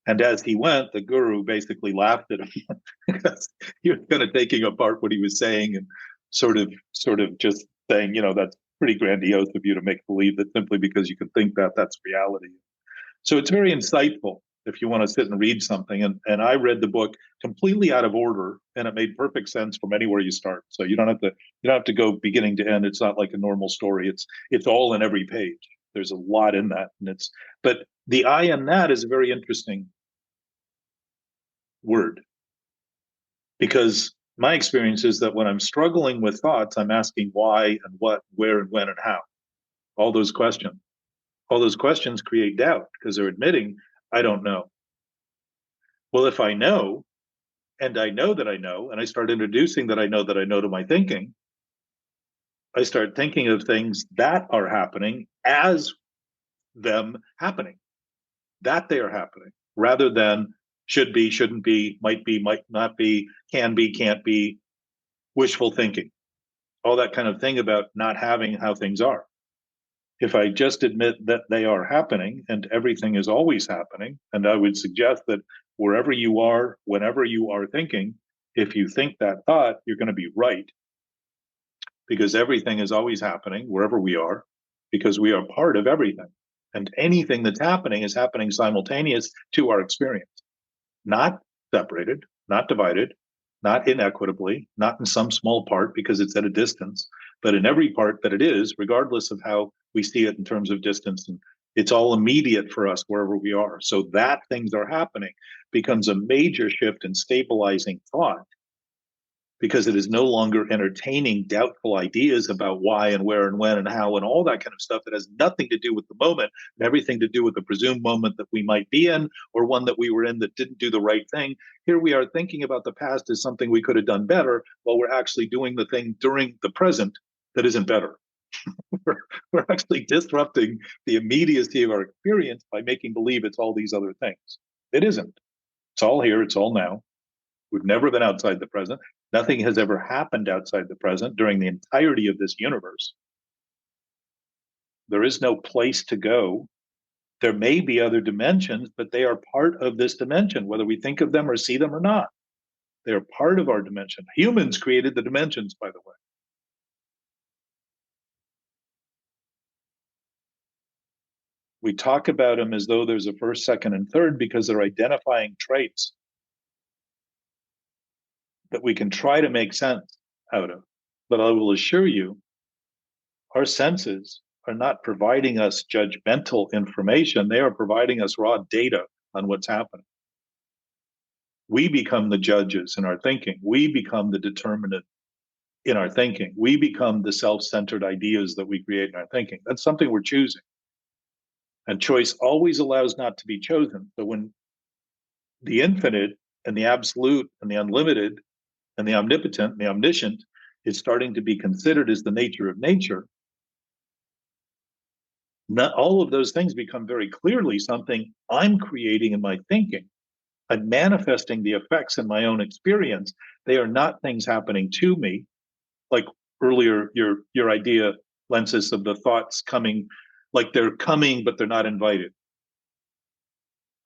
And as he went, the guru basically laughed at him because he was kind of taking apart what he was saying and sort of just saying, that's pretty grandiose of you to make believe that simply because you can think that that's reality. So it's very insightful if you want to sit and read something. And I read the book completely out of order, and it made perfect sense from anywhere you start. So you don't have to go beginning to end. It's not like a normal story. It's all in every page. There's a lot in that, but the I in that is a very interesting word, because my experience is that when I'm struggling with thoughts, I'm asking why and what, where and when and how. All those questions create doubt because they're admitting I don't know. Well, if I know, and I know that I know, and I start introducing that I know to my thinking, I start thinking of things that are happening as them happening, that they are happening, rather than should be, shouldn't be, might not be, can't be, wishful thinking, all that kind of thing about not having how things are. If I just admit that they are happening and everything is always happening, and I would suggest that wherever you are, whenever you are thinking, if you think that thought, you're going to be right, because everything is always happening wherever we are, because we are part of everything. And anything that's happening is happening simultaneous to our experience, not separated, not divided, not inequitably, not in some small part because it's at a distance, but in every part that it is, regardless of how we see it in terms of distance. And it's all immediate for us wherever we are. So that things are happening becomes a major shift in stabilizing thought, because it is no longer entertaining doubtful ideas about why and where and when and how and all that kind of stuff that has nothing to do with the moment and everything to do with the presumed moment that we might be in, or one that we were in that didn't do the right thing. Here we are thinking about the past as something we could have done better, while we're actually doing the thing during the present that isn't better. we're actually disrupting the immediacy of our experience by making believe it's all these other things. It isn't. It's all here. It's all now. We've never been outside the present. Nothing has ever happened outside the present during the entirety of this universe. There is no place to go. There may be other dimensions, but they are part of this dimension, whether we think of them or see them or not. They are part of our dimension. Humans created the dimensions, by the way. We talk about them as though there's a first, second, and third because they're identifying traits that we can try to make sense out of. But I will assure you, our senses are not providing us judgmental information. They are providing us raw data on what's happening. We become the judges in our thinking. We become the determinant in our thinking. We become the self-centered ideas that we create in our thinking. That's something we're choosing. And choice always allows not to be chosen. So when the infinite and the absolute and the unlimited and the omnipotent and the omniscient is starting to be considered as the nature of nature, not all of those things become very clearly something I'm creating in my thinking. I'm manifesting the effects in my own experience. They are not things happening to me. Like earlier, your idea, Lensis, of the thoughts coming, like they're coming, but they're not invited.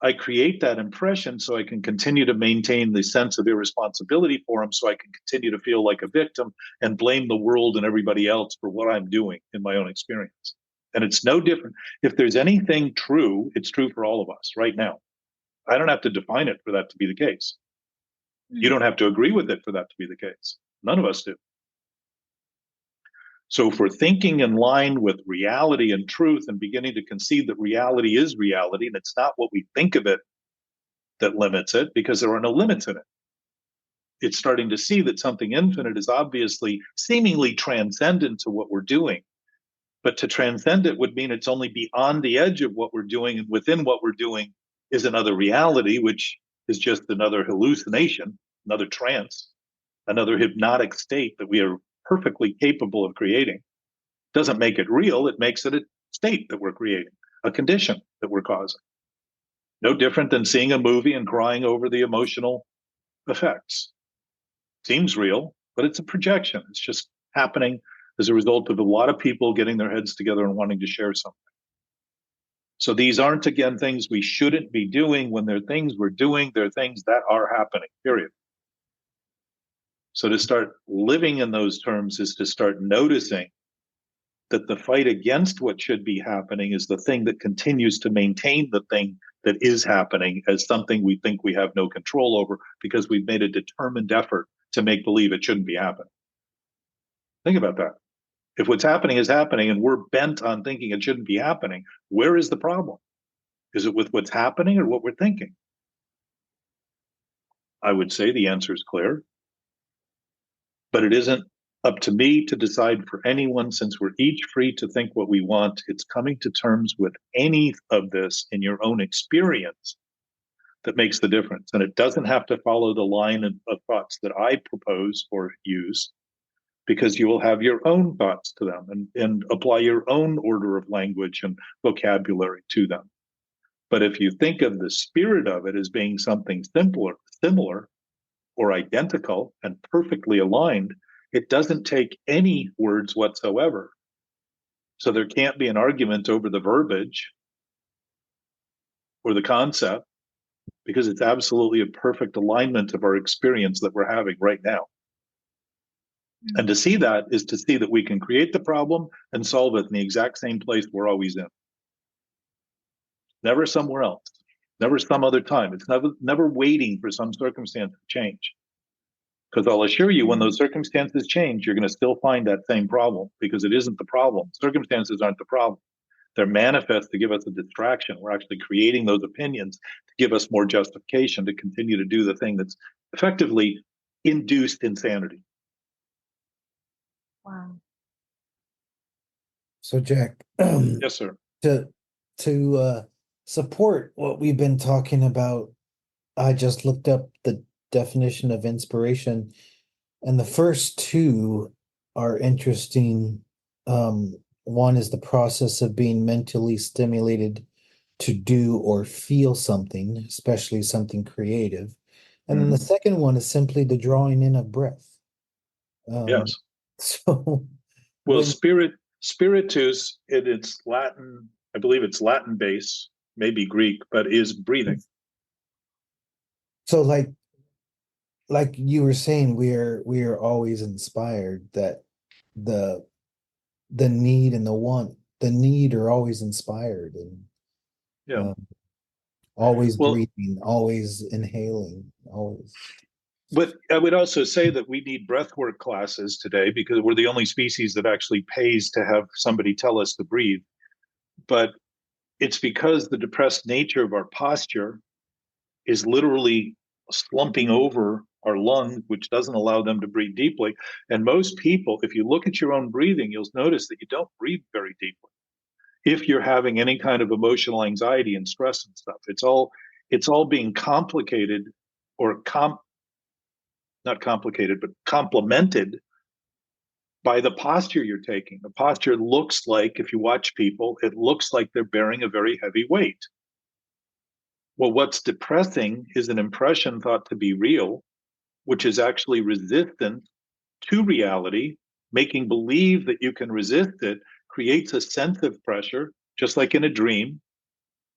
I create that impression so I can continue to maintain the sense of irresponsibility for them, so I can continue to feel like a victim and blame the world and everybody else for what I'm doing in my own experience. And it's no different. If there's anything true, it's true for all of us right now. I don't have to define it for that to be the case. You don't have to agree with it for that to be the case. None of us do. So if we're thinking in line with reality and truth and beginning to concede that reality is reality, and it's not what we think of it that limits it, because there are no limits in it. It's starting to see that something infinite is obviously seemingly transcendent to what we're doing. But to transcend it would mean it's only beyond the edge of what we're doing, and within what we're doing is another reality, which is just another hallucination, another trance, another hypnotic state that we are perfectly capable of creating. Doesn't make it real, it makes it a state that we're creating, a condition that we're causing. No different than seeing a movie and crying over the emotional effects. Seems real, but it's a projection. It's just happening as a result of a lot of people getting their heads together and wanting to share something. So these aren't, again, things we shouldn't be doing. When they're things we're doing, they're things that are happening, period. So to start living in those terms is to start noticing that the fight against what should be happening is the thing that continues to maintain the thing that is happening as something we think we have no control over because we've made a determined effort to make believe it shouldn't be happening. Think about that. If what's happening is happening and we're bent on thinking it shouldn't be happening, where is the problem? Is it with what's happening or what we're thinking? I would say the answer is clear, but it isn't up to me to decide for anyone. Since we're each free to think what we want, it's coming to terms with any of this in your own experience that makes the difference. And it doesn't have to follow the line of thoughts that I propose or use, because you will have your own thoughts to them and apply your own order of language and vocabulary to them. But if you think of the spirit of it as being something similar or identical and perfectly aligned, it doesn't take any words whatsoever. So there can't be an argument over the verbiage or the concept, because it's absolutely a perfect alignment of our experience that we're having right now. And to see that is to see that we can create the problem and solve it in the exact same place we're always in. Never somewhere else, never some other time. It's never waiting for some circumstance to change. Because I'll assure you, when those circumstances change, you're going to still find that same problem, because it isn't the problem. Circumstances aren't the problem. They're manifest to give us a distraction. We're actually creating those opinions to give us more justification to continue to do the thing that's effectively induced insanity. Wow. So Jack, Yes, sir. to support what we've been talking about, I just looked up the definition of inspiration, and the first two are interesting. One is the process of being mentally stimulated to do or feel something, especially something creative. And then the second one is simply the drawing in of breath. Yes. So, Well, spiritus, in its Latin, I believe it's Latin base, maybe Greek, but is breathing. So like you were saying, we are always inspired, that the need and the need are always inspired, and Yeah. always Well, breathing, always inhaling, always. but I would also say that we need breathwork classes today, because we're the only species that actually pays to have somebody tell us to breathe. But it's because the depressed nature of our posture is literally slumping over our lungs, which doesn't allow them to breathe deeply. And most people, if you look at your own breathing, you'll notice that you don't breathe very deeply. If you're having any kind of emotional anxiety and stress and stuff, it's all being complicated, or not complicated, but complemented by the posture you're taking. The posture looks like, if you watch people, it looks like they're bearing a very heavy weight. Well, what's depressing is an impression thought to be real, which is actually resistant to reality. Making believe that you can resist it creates a sense of pressure, just like in a dream.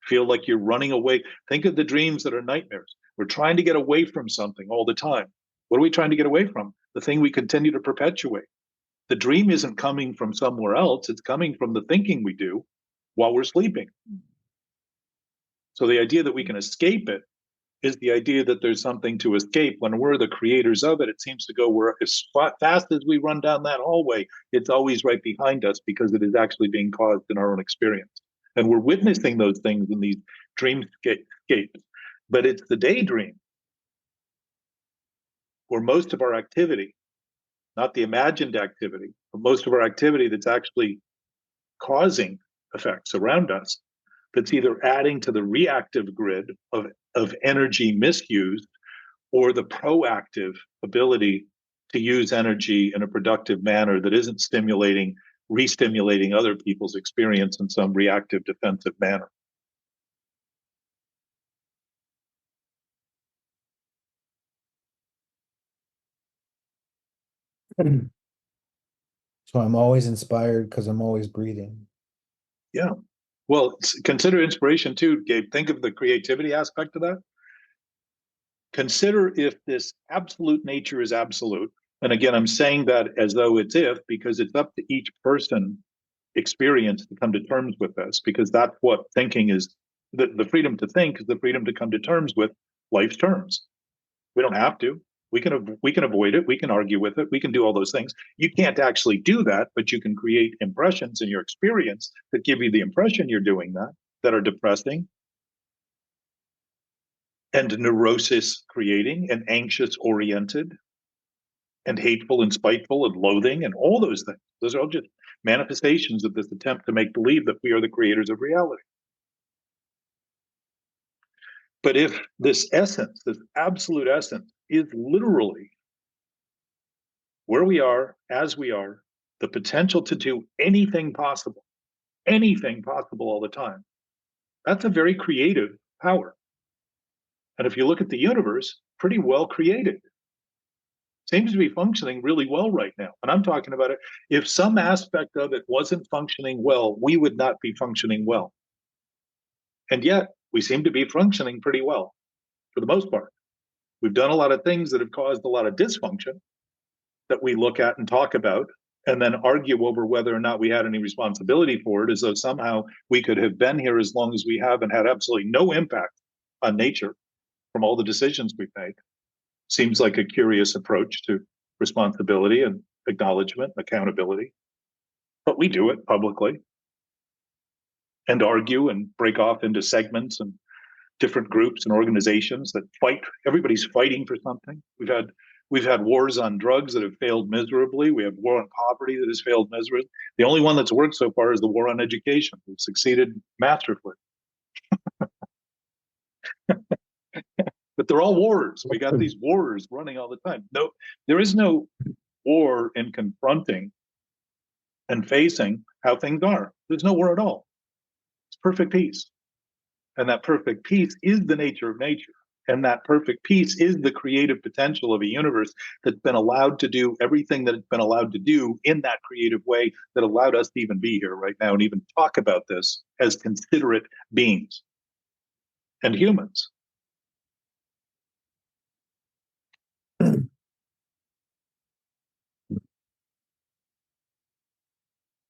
Feel like you're running away. Think of the dreams that are nightmares. We're trying to get away from something all the time. What are we trying to get away from? The thing we continue to perpetuate. The dream isn't coming from somewhere else. It's coming from the thinking we do while we're sleeping. So the idea that we can escape it is the idea that there's something to escape. When we're the creators of it, it seems to go where, as fast as we run down that hallway, it's always right behind us, because it is actually being caused in our own experience. And we're witnessing those things in these dreamscapes. But it's the daydream where most of our activity, not the imagined activity, but most of our activity that's actually causing effects around us, that's either adding to the reactive grid of energy misused, or the proactive ability to use energy in a productive manner that isn't re-stimulating other people's experience in some reactive defensive manner. So I'm always inspired because I'm always breathing. Yeah. Well, consider inspiration too, Gabe. Think of the creativity aspect of that. Consider if this absolute nature is absolute. And again, I'm saying that as though it's if, because it's up to each person experience to come to terms with this, because that's what thinking is. The freedom to think is the freedom to come to terms with life's terms. We don't have to. We can avoid it. We can argue with it. We can do all those things. You can't actually do that, but you can create impressions in your experience that give you the impression you're doing that, that are depressing and neurosis creating and anxious oriented and hateful and spiteful and loathing and all those things. Those are all just manifestations of this attempt to make believe that we are the creators of reality. But if this essence, this absolute essence, is literally where we are, as we are, the potential to do anything possible all the time, that's a very creative power. And if you look at the universe, pretty well created. Seems to be functioning really well right now. And I'm talking about it. If some aspect of it wasn't functioning well, we would not be functioning well. And yet we seem to be functioning pretty well for the most part. We've done a lot of things that have caused a lot of dysfunction that we look at and talk about and then argue over whether or not we had any responsibility for it, as though somehow we could have been here as long as we have and had absolutely no impact on nature from all the decisions we've made. Seems like a curious approach to responsibility and acknowledgement, accountability. But we do it publicly and argue and break off into segments and different groups and organizations that fight. Everybody's fighting for something. We've had wars on drugs that have failed miserably. We have war on poverty that has failed miserably. The only one that's worked so far is the war on education. We've succeeded masterfully. But they're all wars. We got these wars running all the time. No, there is no war in confronting and facing how things are. There's no war at all. It's perfect peace. And that perfect peace is the nature of nature. And that perfect peace is the creative potential of a universe that's been allowed to do everything that it's been allowed to do in that creative way that allowed us to even be here right now and even talk about this as considerate beings and humans.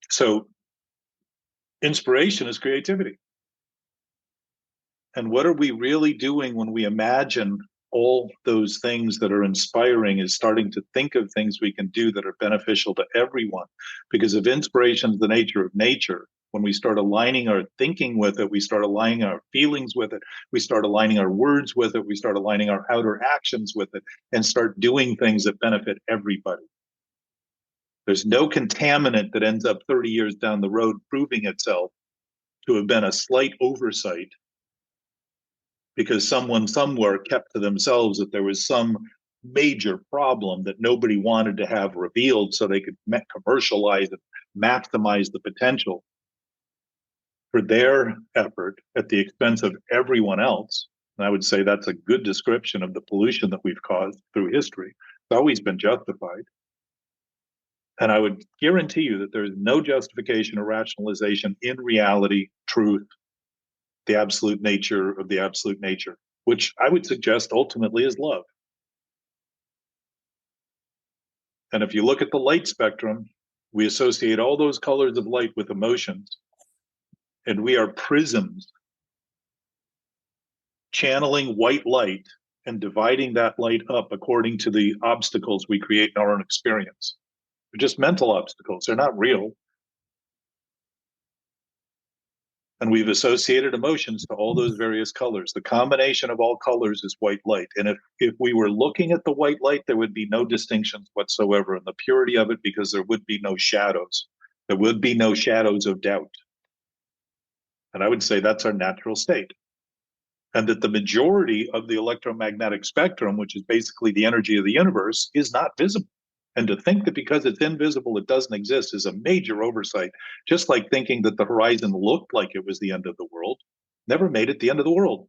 So inspiration is creativity. And what are we really doing when we imagine all those things that are inspiring, is starting to think of things we can do that are beneficial to everyone? Because if inspiration is the nature of nature, when we start aligning our thinking with it, we start aligning our feelings with it, we start aligning our words with it, we start aligning our outer actions with it, and start doing things that benefit everybody. There's no contaminant that ends up 30 years down the road proving itself to have been a slight oversight because someone somewhere kept to themselves that there was some major problem that nobody wanted to have revealed so they could commercialize and maximize the potential for their effort at the expense of everyone else. And I would say that's a good description of the pollution that we've caused through history. It's always been justified. And I would guarantee you that there is no justification or rationalization in reality, truth, the absolute nature of the absolute nature, which I would suggest ultimately is love. And if you look at the light spectrum, we associate all those colors of light with emotions, and we are prisms channeling white light and dividing that light up according to the obstacles we create in our own experience. They're just mental obstacles. They're not real. And we've associated emotions to all those various colors. The combination of all colors is white light. And if we were looking at the white light, there would be no distinctions whatsoever in the purity of it, because there would be no shadows. There would be no shadows of doubt. And I would say that's our natural state. And that the majority of the electromagnetic spectrum, which is basically the energy of the universe, is not visible. And to think that because it's invisible, it doesn't exist is a major oversight. Just like thinking that the horizon looked like it was the end of the world, never made it the end of the world.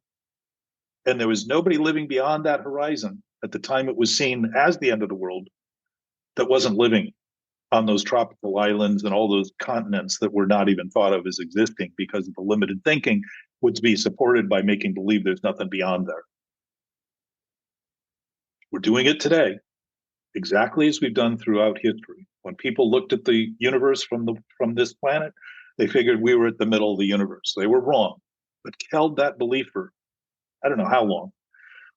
And there was nobody living beyond that horizon at the time it was seen as the end of the world that wasn't living on those tropical islands and all those continents that were not even thought of as existing because of the limited thinking would be supported by making believe there's nothing beyond there. We're doing it today, exactly as we've done throughout history. When people looked at the universe from this planet, they figured we were at the middle of the universe. They were wrong, but held that belief for, I don't know how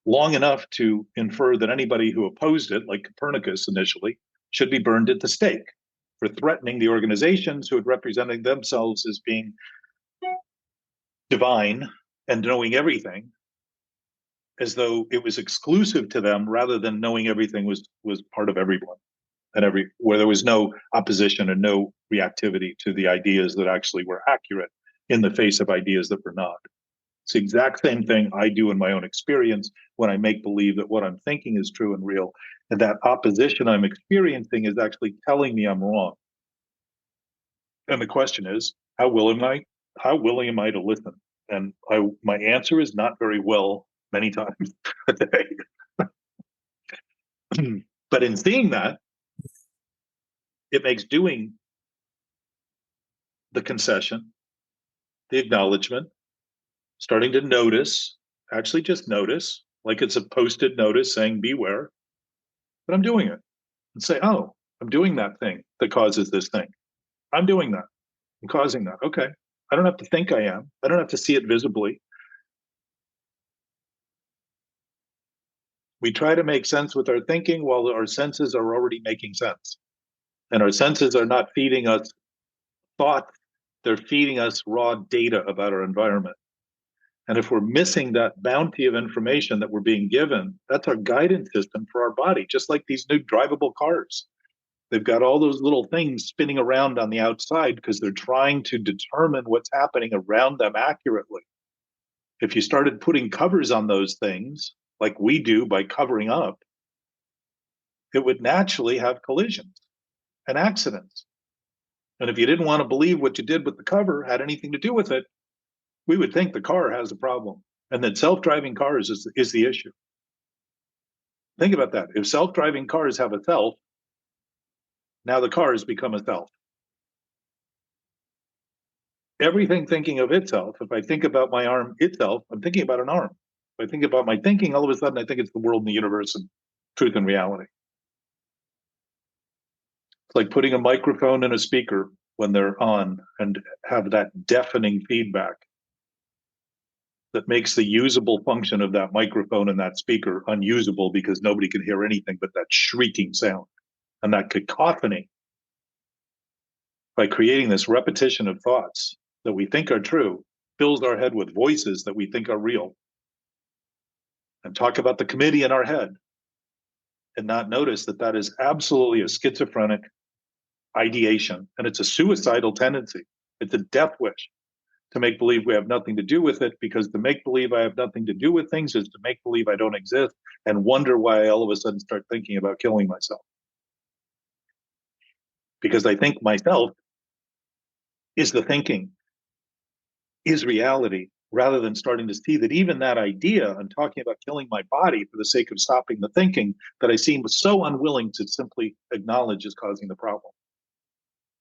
long enough to infer that anybody who opposed it, like Copernicus initially, should be burned at the stake for threatening the organizations who had represented themselves as being divine and knowing everything, as though it was exclusive to them rather than knowing everything was part of everyone, and where there was no opposition and no reactivity to the ideas that actually were accurate in the face of ideas that were not. It's the exact same thing I do in my own experience when I make believe that what I'm thinking is true and real, and that opposition I'm experiencing is actually telling me I'm wrong. And the question is, how willing am I to listen? And my answer is not very well many times a day. But in seeing that, it makes doing the concession, the acknowledgement, starting to notice, actually just notice, like it's a posted notice saying beware, but I'm doing it. And say, oh, I'm doing that thing that causes this thing. I'm doing that. I'm causing that. Okay. I don't have to think I am. I don't have to see it visibly. We try to make sense with our thinking while our senses are already making sense. And our senses are not feeding us thoughts, they're feeding us raw data about our environment. And if we're missing that bounty of information that we're being given, that's our guidance system for our body, just like these new drivable cars. They've got all those little things spinning around on the outside because they're trying to determine what's happening around them accurately. If you started putting covers on those things, like we do by covering up, it would naturally have collisions and accidents. And if you didn't want to believe what you did with the cover had anything to do with it, we would think the car has a problem and that self-driving cars is the issue. Think about that. If self-driving cars have a self, now the car has become a self. Everything thinking of itself, if I think about my arm itself, I'm thinking about an arm. If I think about my thinking, all of a sudden I think it's the world and the universe and truth and reality. It's like putting a microphone in a speaker when they're on and have that deafening feedback that makes the usable function of that microphone and that speaker unusable because nobody can hear anything but that shrieking sound and that cacophony. By creating this repetition of thoughts that we think are true, fills our head with voices that we think are real, and talk about the committee in our head and not notice that that is absolutely a schizophrenic ideation, and it's a suicidal tendency. It's a death wish to make believe we have nothing to do with it, because to make believe I have nothing to do with things is to make believe I don't exist and wonder why I all of a sudden start thinking about killing myself. Because I think myself is the thinking, is reality, rather than starting to see that even that idea and talking about killing my body for the sake of stopping the thinking that I seem so unwilling to simply acknowledge is causing the problem.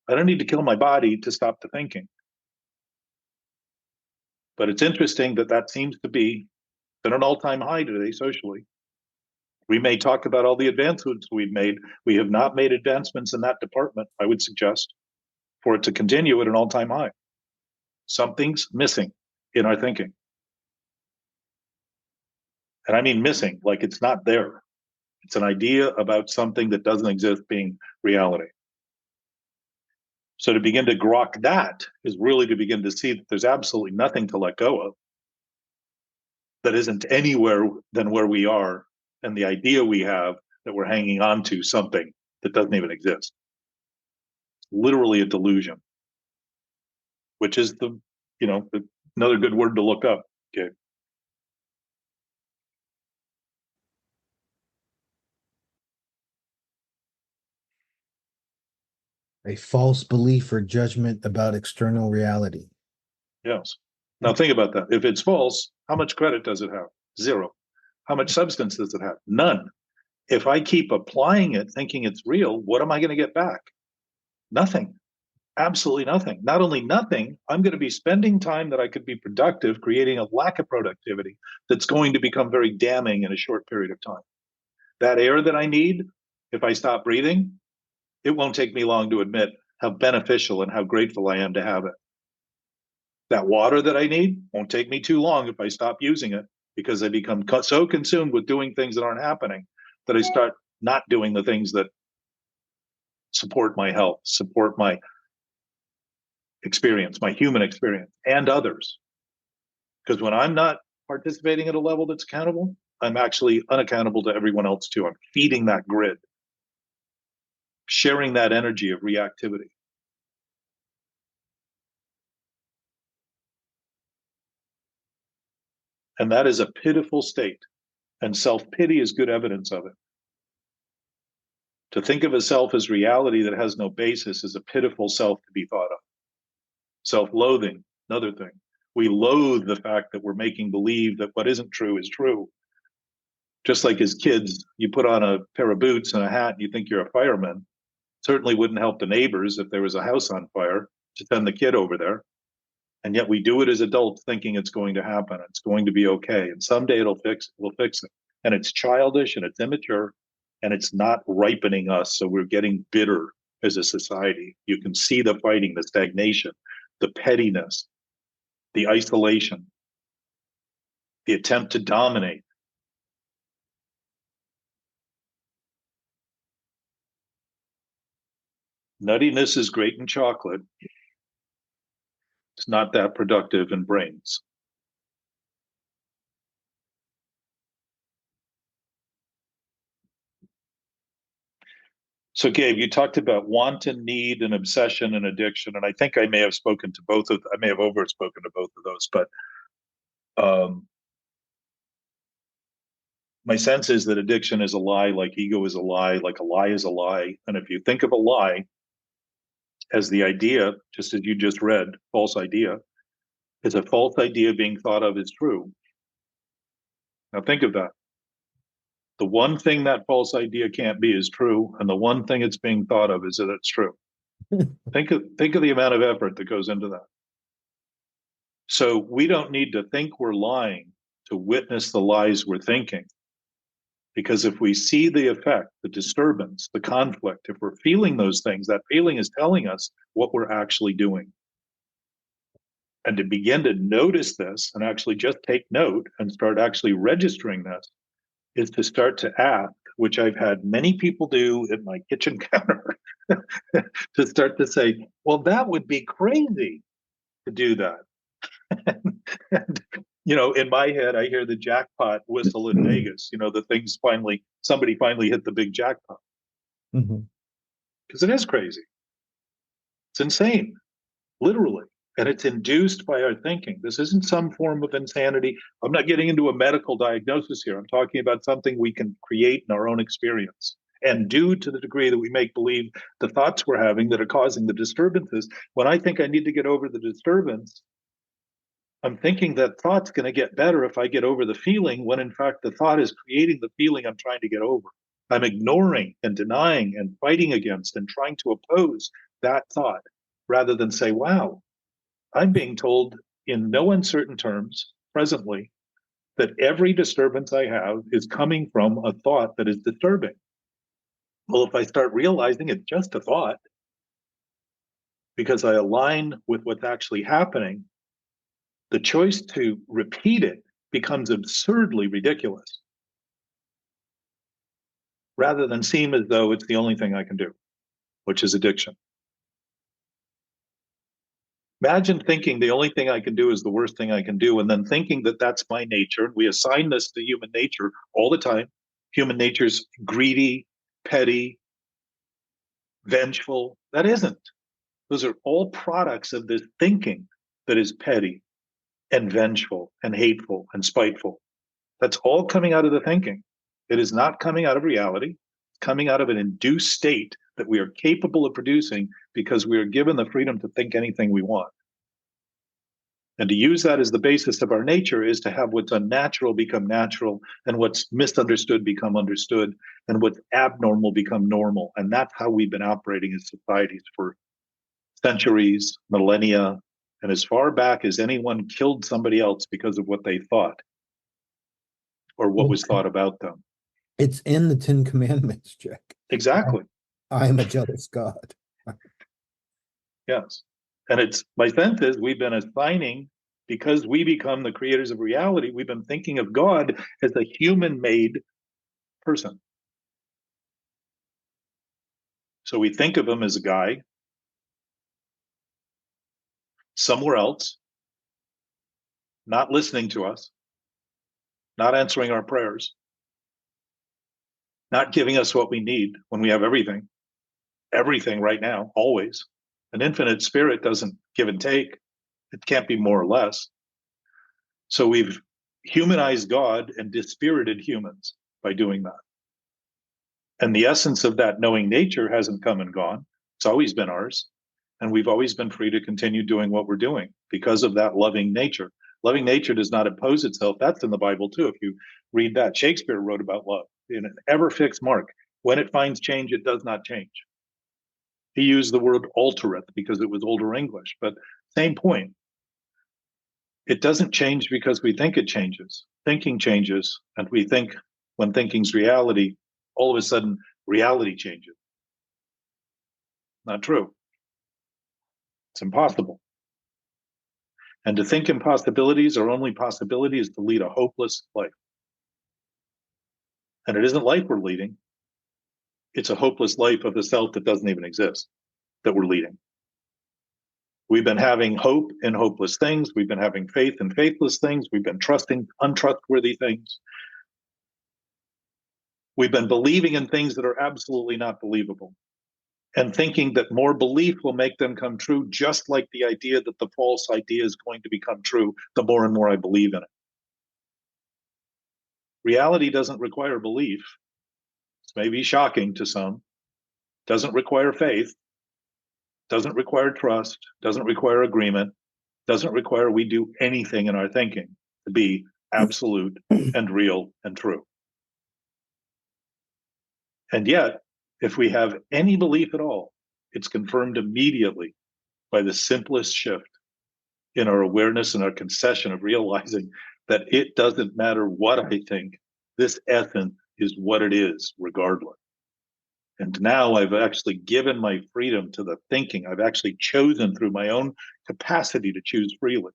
I don't need to kill my body to stop the thinking. But it's interesting that that seems to be at an all-time high today socially. We may talk about all the advancements we've made. We have not made advancements in that department, I would suggest, for it to continue at an all-time high. Something's missing in our thinking. And I mean missing, like it's not there. It's an idea about something that doesn't exist being reality. So to begin to grok that is really to begin to see that there's absolutely nothing to let go of that isn't anywhere than where we are, and the idea we have that we're hanging on to something that doesn't even exist. Literally a delusion, which is another good word to look up. Okay. A false belief or judgment about external reality. Yes. Now think about that. If it's false, how much credit does it have? Zero. How much substance does it have? None. If I keep applying it, thinking it's real, what am I going to get back? Nothing. Absolutely nothing. Not only nothing, I'm going to be spending time that I could be productive, creating a lack of productivity that's going to become very damning in a short period of time. That air that I need, if I stop breathing, it won't take me long to admit how beneficial and how grateful I am to have it. That water that I need won't take me too long if I stop using it, because I become so consumed with doing things that aren't happening that I start not doing the things that support my health, support my experience, my human experience, and others. Because when I'm not participating at a level that's accountable, I'm actually unaccountable to everyone else too. I'm feeding that grid, sharing that energy of reactivity. And that is a pitiful state. And self-pity is good evidence of it. To think of a self as reality that has no basis is a pitiful self to be thought of. Self-loathing, another thing. We loathe the fact that we're making believe that what isn't true is true. Just like as kids, you put on a pair of boots and a hat and you think you're a fireman. Certainly wouldn't help the neighbors if there was a house on fire to send the kid over there. And yet we do it as adults thinking it's going to happen. It's going to be okay. And someday we'll fix it. And it's childish and it's immature and it's not ripening us. So we're getting bitter as a society. You can see the fighting, the stagnation, the pettiness, the isolation, the attempt to dominate. Nuttiness is great in chocolate. It's not that productive in brains. So, Gabe, you talked about wanton need and obsession and addiction, and I think I may have spoken to both of. I may have overspoken to both of those, but my sense is that addiction is a lie, like ego is a lie, like a lie is a lie. And if you think of a lie as the idea, just as you just read, false idea, it's a false idea being thought of as true. Now think of that. The one thing that false idea can't be is true, and the one thing it's being thought of is that it's true. Think of the amount of effort that goes into that. So we don't need to think we're lying to witness the lies we're thinking. Because if we see the effect, the disturbance, the conflict, if we're feeling those things, that feeling is telling us what we're actually doing. And to begin to notice this and actually just take note and start actually registering this is to start to ask, which I've had many people do at my kitchen counter, to start to say, well, that would be crazy to do that. And, in my head, I hear the jackpot whistle in Vegas. Somebody finally hit the big jackpot. Because it is crazy. It's insane, literally. And it's induced by our thinking. This isn't some form of insanity. I'm not getting into a medical diagnosis here. I'm talking about something we can create in our own experience and do to the degree that we make believe the thoughts we're having that are causing the disturbances. When I think I need to get over the disturbance, I'm thinking that thought's going to get better if I get over the feeling, when in fact the thought is creating the feeling I'm trying to get over. I'm ignoring and denying and fighting against and trying to oppose that thought rather than say, wow, I'm being told in no uncertain terms presently that every disturbance I have is coming from a thought that is disturbing. Well, if I start realizing it's just a thought, because I align with what's actually happening, the choice to repeat it becomes absurdly ridiculous, rather than seem as though it's the only thing I can do, which is addiction. Imagine thinking the only thing I can do is the worst thing I can do, and then thinking that that's my nature. We assign this to human nature all the time. Human nature's greedy, petty, vengeful. That isn't. Those are all products of this thinking that is petty and vengeful and hateful and spiteful. That's all coming out of the thinking. It is not coming out of reality. It's coming out of an induced state that we are capable of producing because we are given the freedom to think anything we want. And to use that as the basis of our nature is to have what's unnatural become natural, and what's misunderstood become understood, and what's abnormal become normal. And that's how we've been operating as societies for centuries, millennia, and as far back as anyone killed somebody else because of what they thought or what was thought about them. It's in the Ten Commandments, Jack. Exactly. I am a jealous God. Yes. And it's, my sense is, we've been assigning, because we become the creators of reality, we've been thinking of God as a human-made person. So we think of him as a guy somewhere else, not listening to us, not answering our prayers, not giving us what we need when we have everything right now, always. An infinite spirit doesn't give and take. It can't be more or less. So we've humanized God and dispirited humans by doing that. And the essence of that knowing nature hasn't come and gone. It's always been ours. And we've always been free to continue doing what we're doing because of that loving nature. Loving nature does not impose itself. That's in the Bible too. If you read that, Shakespeare wrote about love in an ever fixed mark. When it finds change, it does not change. He used the word altereth because it was older English, but same point. It doesn't change because we think it changes. Thinking changes, and we think when thinking's reality, all of a sudden reality changes. Not true. It's impossible. And to think impossibilities or only possibility is to lead a hopeless life. And it isn't life we're leading. It's a hopeless life of the self that doesn't even exist that we're leading. We've been having hope in hopeless things. We've been having faith in faithless things. We've been trusting untrustworthy things. We've been believing in things that are absolutely not believable, and thinking that more belief will make them come true, just like the idea that the false idea is going to become true the more and more I believe in it. Reality doesn't require belief. This may be shocking to some. Doesn't require faith. Doesn't require trust. Doesn't require agreement. Doesn't require we do anything in our thinking to be absolute and real and true. And yet, if we have any belief at all, it's confirmed immediately by the simplest shift in our awareness and our concession of realizing that it doesn't matter what I think, this essence is what it is, regardless. And now I've actually given my freedom to the thinking. I've actually chosen through my own capacity to choose freely,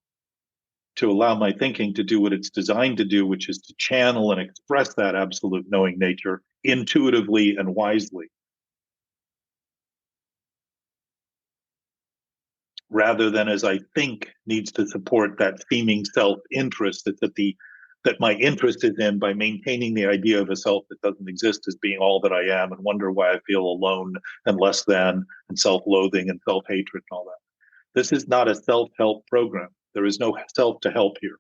to allow my thinking to do what it's designed to do, which is to channel and express that absolute knowing nature intuitively and wisely, rather than as I think needs to support that seeming self-interest that my interest is in, by maintaining the idea of a self that doesn't exist as being all that I am, and wonder why I feel alone and less than, and self-loathing and self-hatred and all that. This is not a self-help program. There is no self to help here.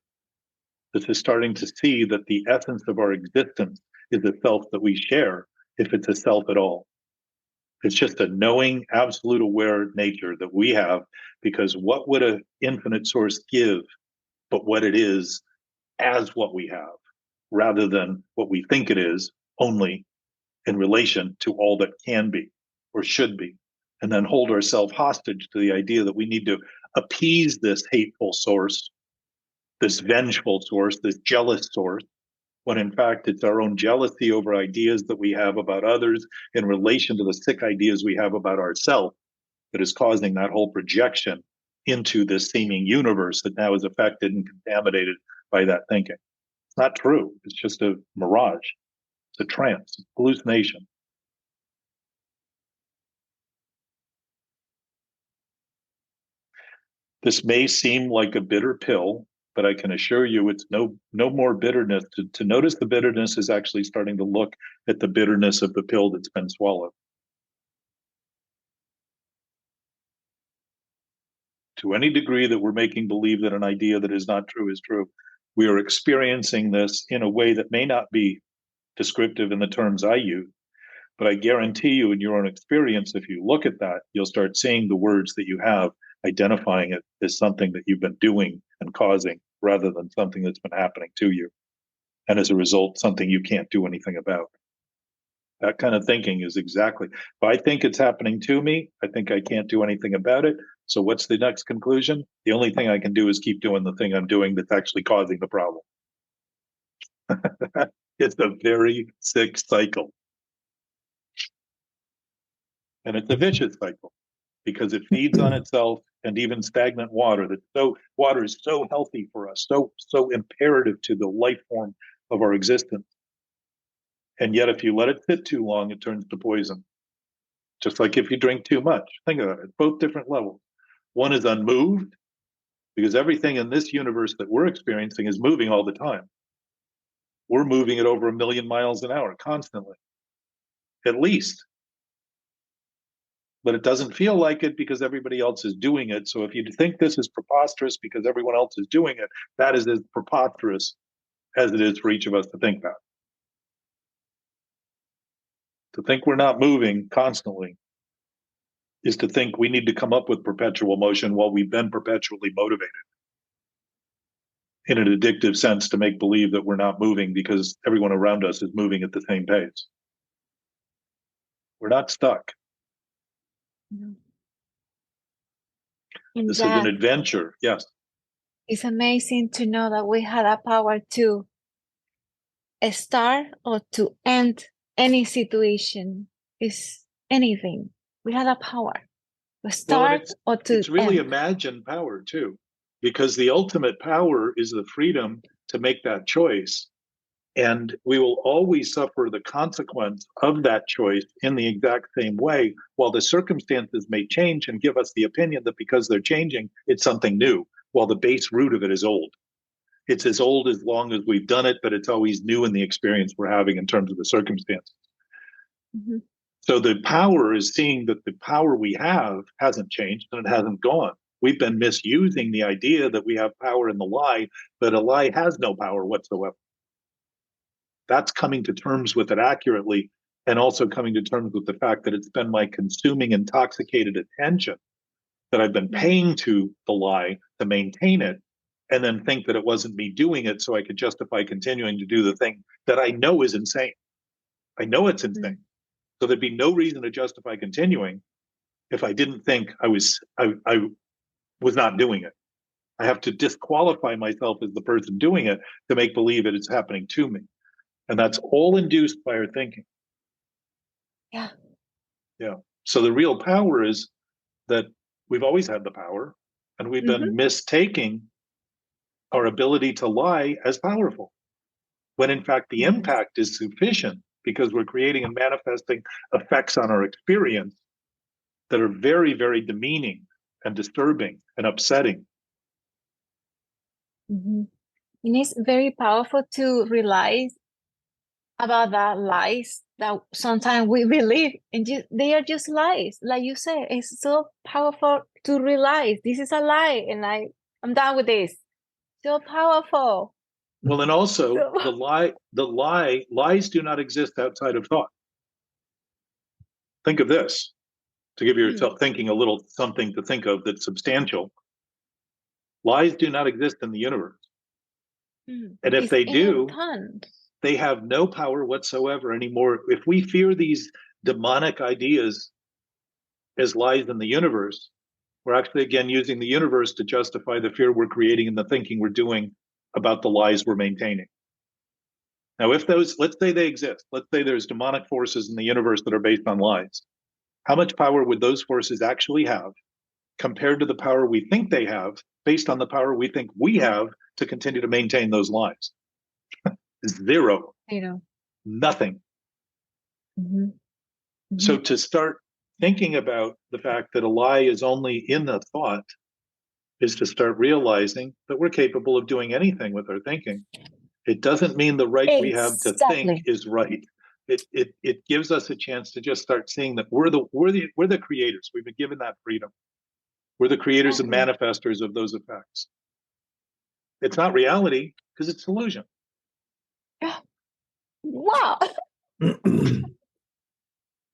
This is starting to see that the essence of our existence is a self that we share, if it's a self at all. It's just a knowing, absolute aware nature that we have, because what would an infinite source give but what it is as what we have, rather than what we think it is, only in relation to all that can be or should be, and then hold ourselves hostage to the idea that we need to appease this hateful source, this vengeful source, this jealous source, when in fact it's our own jealousy over ideas that we have about others in relation to the sick ideas we have about ourselves that is causing that whole projection into this seeming universe that now is affected and contaminated by that thinking. It's not true. It's just a mirage. It's a trance, it's hallucination. This may seem like a bitter pill, but I can assure you it's no more bitterness. To notice the bitterness is actually starting to look at the bitterness of the pill that's been swallowed. To any degree that we're making believe that an idea that is not true is true, we are experiencing this in a way that may not be descriptive in the terms I use, but I guarantee you in your own experience, if you look at that, you'll start seeing the words that you have identifying it as something that you've been doing and causing rather than something that's been happening to you. And as a result, something you can't do anything about. That kind of thinking is exactly, if I think it's happening to me, I think I can't do anything about it. So what's the next conclusion? The only thing I can do is keep doing the thing I'm doing that's actually causing the problem. It's a very sick cycle. And it's a vicious cycle because it feeds on itself, and even stagnant water water is so healthy for us, so imperative to the life form of our existence. And yet if you let it sit too long, it turns to poison. Just like if you drink too much. Think about it, both different levels. One is unmoved, because everything in this universe that we're experiencing is moving all the time. We're moving at over 1 million miles an hour constantly, at least. But it doesn't feel like it because everybody else is doing it. So if you think this is preposterous because everyone else is doing it, that is as preposterous as it is for each of us to think that. To think we're not moving constantly is to think we need to come up with perpetual motion while we've been perpetually motivated in an addictive sense to make believe that we're not moving because everyone around us is moving at the same pace. We're not stuck. And This is an adventure. Yes. It's amazing to know that we had a power to start or to end any situation. Is anything. We had a power to start or to it's really end. imagined power too, because the ultimate power is the freedom to make that choice. And we will always suffer the consequence of that choice in the exact same way, while the circumstances may change and give us the opinion that because they're changing, it's something new, while the base root of it is old. It's as old as long as we've done it, but it's always new in the experience we're having in terms of the circumstances. Mm-hmm. So the power is seeing that the power we have hasn't changed and it hasn't gone. We've been misusing the idea that we have power in the lie, but a lie has no power whatsoever. That's coming to terms with it accurately, and also coming to terms with the fact that it's been my consuming, intoxicated attention that I've been paying to the lie to maintain it, and then think that it wasn't me doing it so I could justify continuing to do the thing that I know is insane. I know it's insane. So there'd be no reason to justify continuing if I didn't think I was not doing it. I have to disqualify myself as the person doing it to make believe that it's happening to me. And that's all induced by our thinking. Yeah. Yeah. So the real power is that we've always had the power, and we've been mistaking our ability to lie as powerful, when in fact the impact is sufficient, because we're creating and manifesting effects on our experience that are very, very demeaning and disturbing and upsetting. And it's very powerful to realize about that lies that sometimes we believe, and they are just lies. Like you said, it's so powerful to realize this is a lie, and I'm done with this. So powerful. Well, and also lies do not exist outside of thought. Think of this, to give yourself thinking a little something to think of that's substantial. Lies do not exist in the universe. And if they do, they have no power whatsoever anymore. If we fear these demonic ideas as lies in the universe, we're actually, again, using the universe to justify the fear we're creating and the thinking we're doing about the lies we're maintaining. Now, if those, let's say they exist, let's say there's demonic forces in the universe that are based on lies, how much power would those forces actually have compared to the power we think they have based on the power we think we have to continue to maintain those lies? Zero. Nothing. So to start thinking about the fact that a lie is only in the thought is to start realizing that we're capable of doing anything with our thinking. It doesn't mean the right we have to think is right. It gives us a chance to just start seeing that we're the creators. We've been given that freedom. We're the creators and manifestors of those effects. It's not reality because it's illusion. Wow.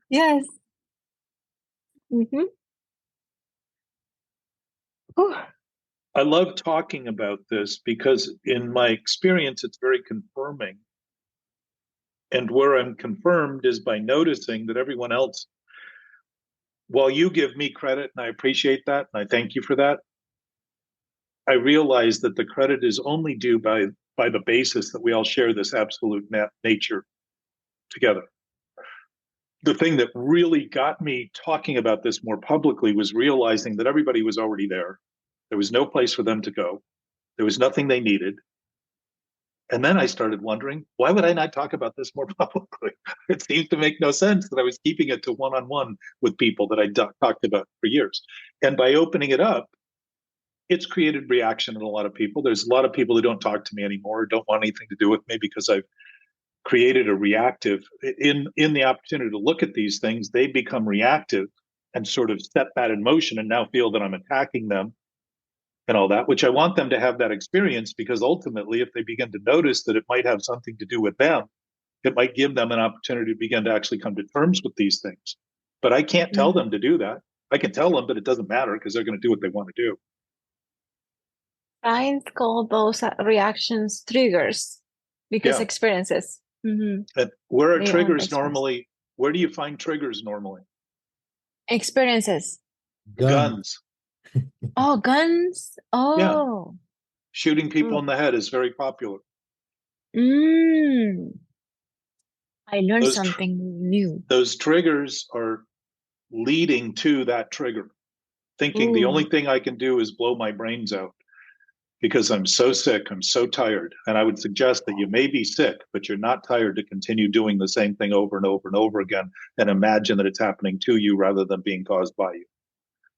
Yes. Whew. I love talking about this because in my experience, it's very confirming. And where I'm confirmed is by noticing that everyone else, while you give me credit, and I appreciate that, and I thank you for that, I realize that the credit is only due by the basis that we all share this absolute nature together. The thing that really got me talking about this more publicly was realizing that everybody was already there. There was no place for them to go. There was nothing they needed. And then I started wondering, why would I not talk about this more publicly? It seemed to make no sense that I was keeping it to one-on-one with people that I talked about for years. And by opening it up, it's created reaction in a lot of people. There's a lot of people who don't talk to me anymore, don't want anything to do with me because I've created a reactive. In the opportunity to look at these things, they become reactive and sort of set that in motion and now feel that I'm attacking them and all that, which I want them to have that experience, because ultimately, if they begin to notice that it might have something to do with them, it might give them an opportunity to begin to actually come to terms with these things. But I can't tell them to do that. I can tell them, but it doesn't matter because they're going to do what they want to do. Science call those reactions triggers because experiences. And where are They triggers normally? Where do you find triggers normally? Experiences. Guns. Oh, guns. Oh. Yeah. Shooting people in the head is very popular. I learned something new. Those triggers are leading to that trigger. Thinking the only thing I can do is blow my brains out because I'm so sick, I'm so tired. And I would suggest that you may be sick, but you're not tired to continue doing the same thing over and over and over again and imagine that it's happening to you rather than being caused by you.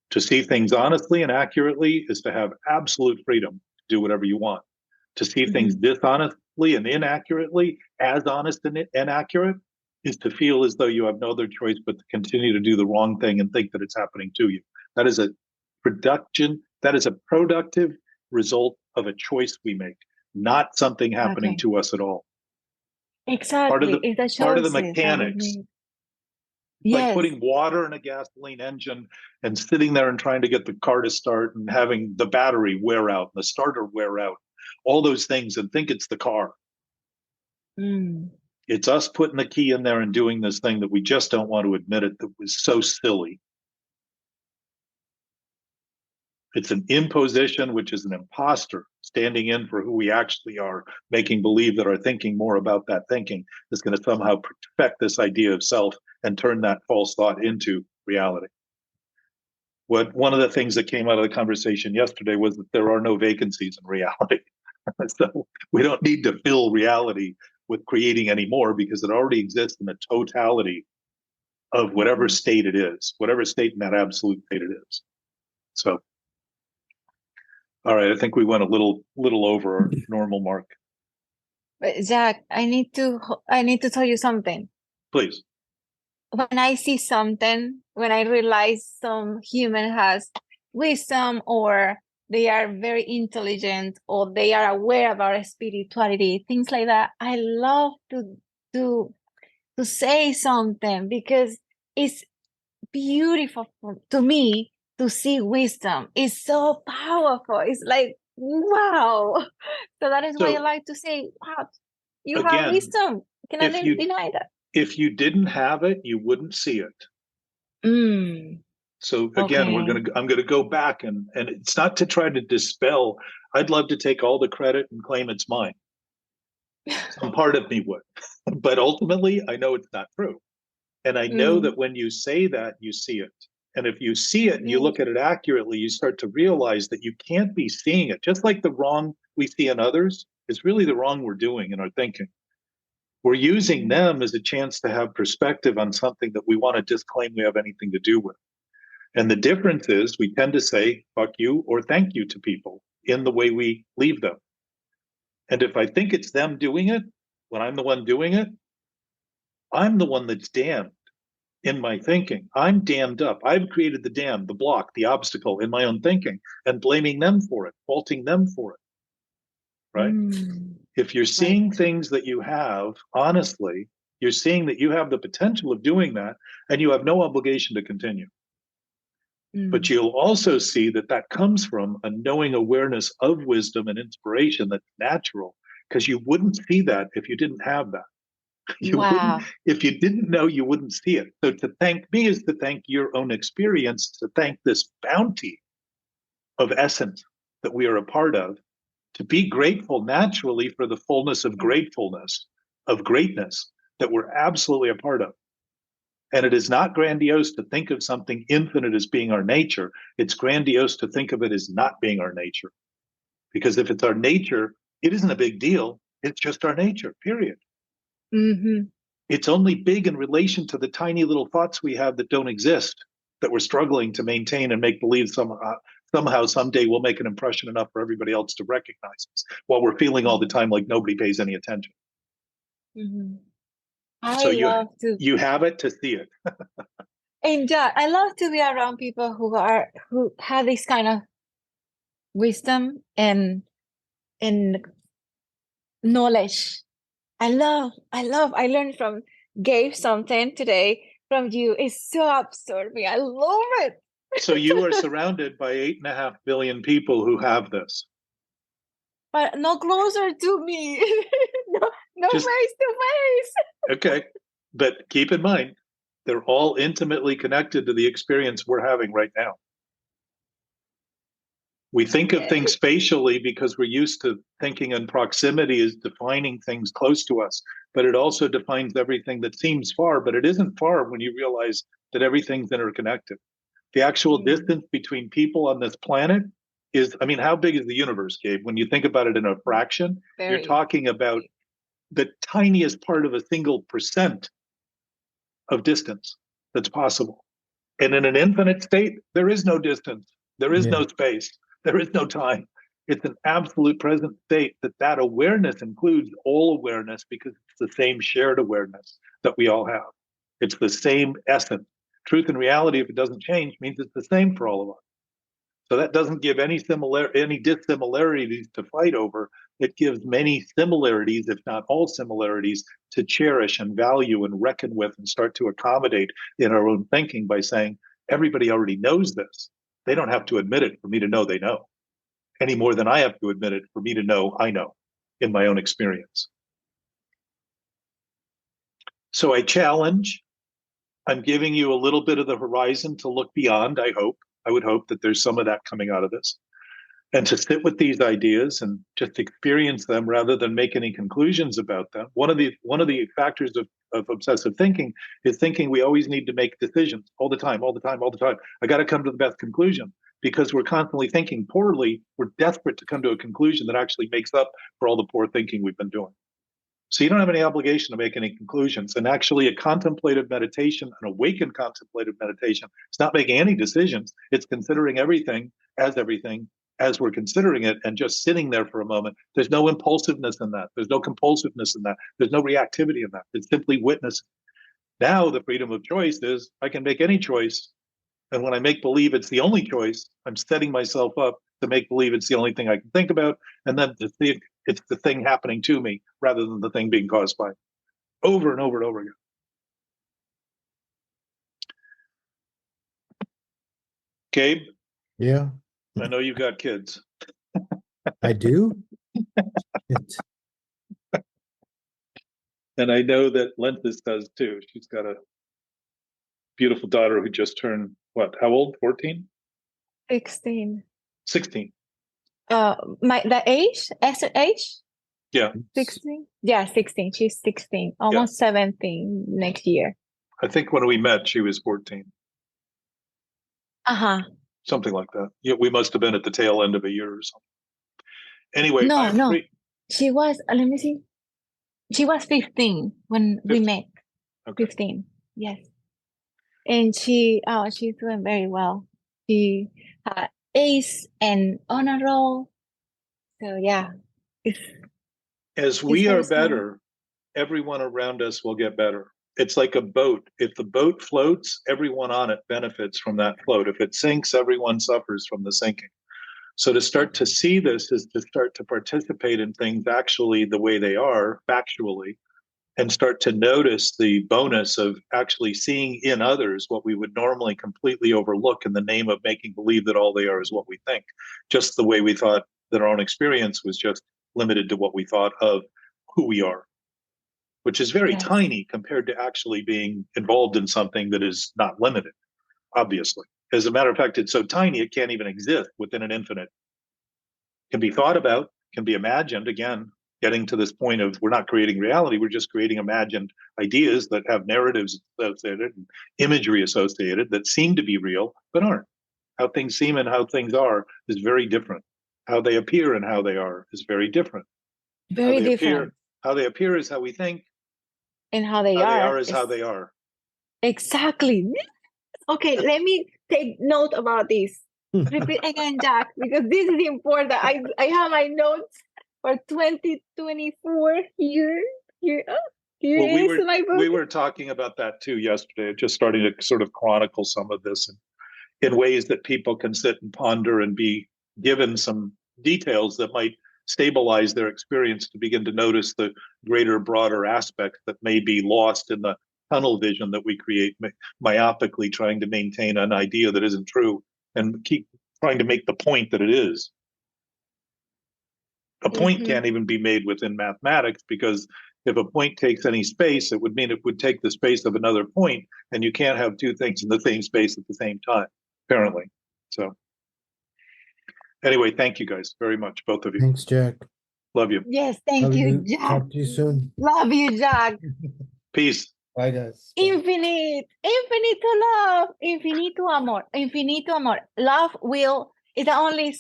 To see things honestly and accurately is to have absolute freedom to do whatever you want. To see things dishonestly and inaccurately, as honest and inaccurate, is to feel as though you have no other choice but to continue to do the wrong thing and think that it's happening to you. That is a productive result of a choice we make, not something happening to us at all. Exactly. Part of the mechanics. It's like Yes. putting water in a gasoline engine and sitting there and trying to get the car to start and having the battery wear out and the starter wear out, all those things, and think it's the car. It's us putting the key in there and doing this thing that we just don't want to admit it, that was so silly. It's an imposition, which is an imposter standing in for who we actually are, making believe that our thinking more about that thinking is going to somehow perfect this idea of self and turn that false thought into reality. One of the things that came out of the conversation yesterday was that there are no vacancies in reality. So we don't need to fill reality with creating anymore because it already exists in the totality of whatever state it is, whatever state in that absolute state it is. So, all right, I think we went a little over our normal mark. But Jack, I need to tell you something. Please. When I see something, when I realize some human has wisdom, or they are very intelligent, or they are aware of our spirituality, things like that, I love to say something because it's beautiful to me to see wisdom. It's so powerful. It's like, wow. So that is why I like to say, wow, you have wisdom. You cannot deny that. If you didn't have it, you wouldn't see it. So again, I'm gonna go back and it's not to try to dispel. I'd love to take all the credit and claim it's mine. Some part of me would, but ultimately I know it's not true. And I know that when you say that, you see it. And if you see it and you look at it accurately, you start to realize that you can't be seeing it. Just like the wrong we see in others is really the wrong we're doing in our thinking. We're using them as a chance to have perspective on something that we want to disclaim we have anything to do with. And the difference is we tend to say, fuck you or thank you to people in the way we leave them. And if I think it's them doing it, when I'm the one doing it, I'm the one that's damned in my thinking. I'm damned up. I've created the dam, the block, the obstacle in my own thinking and blaming them for it, faulting them for it. Right? If you're seeing things that you have, honestly, you're seeing that you have the potential of doing that and you have no obligation to continue. But you'll also see that that comes from a knowing awareness of wisdom and inspiration that's natural, because you wouldn't see that if you didn't have that. You wouldn't, Wow. if you didn't know, you wouldn't see it. So to thank me is to thank your own experience, to thank this bounty of essence that we are a part of, to be grateful naturally for the fullness of gratefulness, of greatness that we're absolutely a part of. And it is not grandiose to think of something infinite as being our nature. It's grandiose to think of it as not being our nature. Because if it's our nature, it isn't a big deal. It's just our nature, period. Mm-hmm. It's only big in relation to the tiny little thoughts we have that don't exist, that we're struggling to maintain and make believe somehow, someday we'll make an impression enough for everybody else to recognize us, while we're feeling all the time like nobody pays any attention. Mm-hmm. So I love to, you have it to see it. and yeah, I love to be around people who have this kind of wisdom and knowledge. I learned from Gabe something today from you. It's so absorbing. I love it. So you are surrounded by 8.5 billion people who have this. But no closer to me. no Just, face to face. okay. But keep in mind, they're all intimately connected to the experience we're having right now. We think of things spatially because we're used to thinking in proximity as defining things close to us, but it also defines everything that seems far, but it isn't far when you realize that everything's interconnected. The actual distance between people on this planet is, I mean, how big is the universe, Gabe? When you think about it in a fraction, you're talking about the tiniest part of a single % of distance that's possible. And in an infinite state, there is no distance, there is no space, there is no time. It's an absolute present state that awareness includes all awareness, because it's the same shared awareness that we all have. It's the same essence. Truth and reality, if it doesn't change, means it's the same for all of us. So that doesn't give any dissimilarities to fight over. It gives many similarities, if not all similarities, to cherish and value and reckon with and start to accommodate in our own thinking by saying, everybody already knows this. They don't have to admit it for me to know they know, any more than I have to admit it for me to know I know in my own experience. So I challenge, I'm giving you a little bit of the horizon to look beyond, I hope. I would hope that there's some of that coming out of this. And to sit with these ideas and just experience them rather than make any conclusions about them. One of the factors of obsessive thinking is thinking we always need to make decisions all the time. I got to come to the best conclusion. Because we're constantly thinking poorly, we're desperate to come to a conclusion that actually makes up for all the poor thinking we've been doing. So you don't have any obligation to make any conclusions. And actually a contemplative meditation, an awakened contemplative meditation, it's not making any decisions. It's considering everything as we're considering it and just sitting there for a moment. There's no impulsiveness in that. There's no compulsiveness in that. There's no reactivity in that. It's simply witnessing. Now the freedom of choice is I can make any choice. And when I make believe it's the only choice, I'm setting myself up to make believe it's the only thing I can think about. And then to think it's the thing happening to me rather than the thing being caused by me. Over and over and over again. Gabe? Yeah. I know you've got kids. I do. And I know that Lentis does too. She's got a beautiful daughter who just turned, what, how old? 14? 16. 16. The age? Yeah. 16? Yeah, 16. She's 16. Almost 17 next year. I think when we met, she was 14. Uh-huh. Something like that. Yeah, we must have been at the tail end of a year or something. Anyway, No. She was, let me see. She was 15 when 15. we met. Okay. 15, yes. And she's doing very well. She had ace and honor roll. So yeah. As we are better, everyone around us will get better. It's like a boat. If the boat floats, everyone on it benefits from that float. If it sinks, everyone suffers from the sinking. So to start to see this is to start to participate in things actually the way they are, factually, and start to notice the bonus of actually seeing in others what we would normally completely overlook in the name of making believe that all they are is what we think, just the way we thought that our own experience was just limited to what we thought of who we are, which is very Yes. tiny compared to actually being involved in something that is not limited, obviously. As a matter of fact, it's so tiny it can't even exist within an infinite. Can be thought about, can be imagined. Again, getting to this point of we're not creating reality, we're just creating imagined ideas that have narratives associated and imagery associated that seem to be real but aren't. How things seem and how things are is very different. How they appear and how they are is very different. Very different. How they appear is how we think. And how they How they are are is how they are. Exactly. Okay, let me take note about this. Repeat again, Jack, because this is important. I have my notes for 2024 here. Here, here Well, it is in my book. we were talking about that too yesterday, just starting to sort of chronicle some of this in ways that people can sit and ponder and be given some details that might stabilize their experience to begin to notice the greater, broader aspects that may be lost in the tunnel vision that we create myopically, trying to maintain an idea that isn't true and keep trying to make the point that it is. A point can't even be made within mathematics, because if a point takes any space, it would mean it would take the space of another point, and you can't have two things in the same space at the same time, apparently. So anyway, thank you guys very much, both of you. Thanks, Jack. Love you. Yes, thank Love you, Jack. Talk to you soon. Love you, Jack. Peace. Bye, guys. Infinite, infinito love, infinito amor, infinito amor. Love will is the only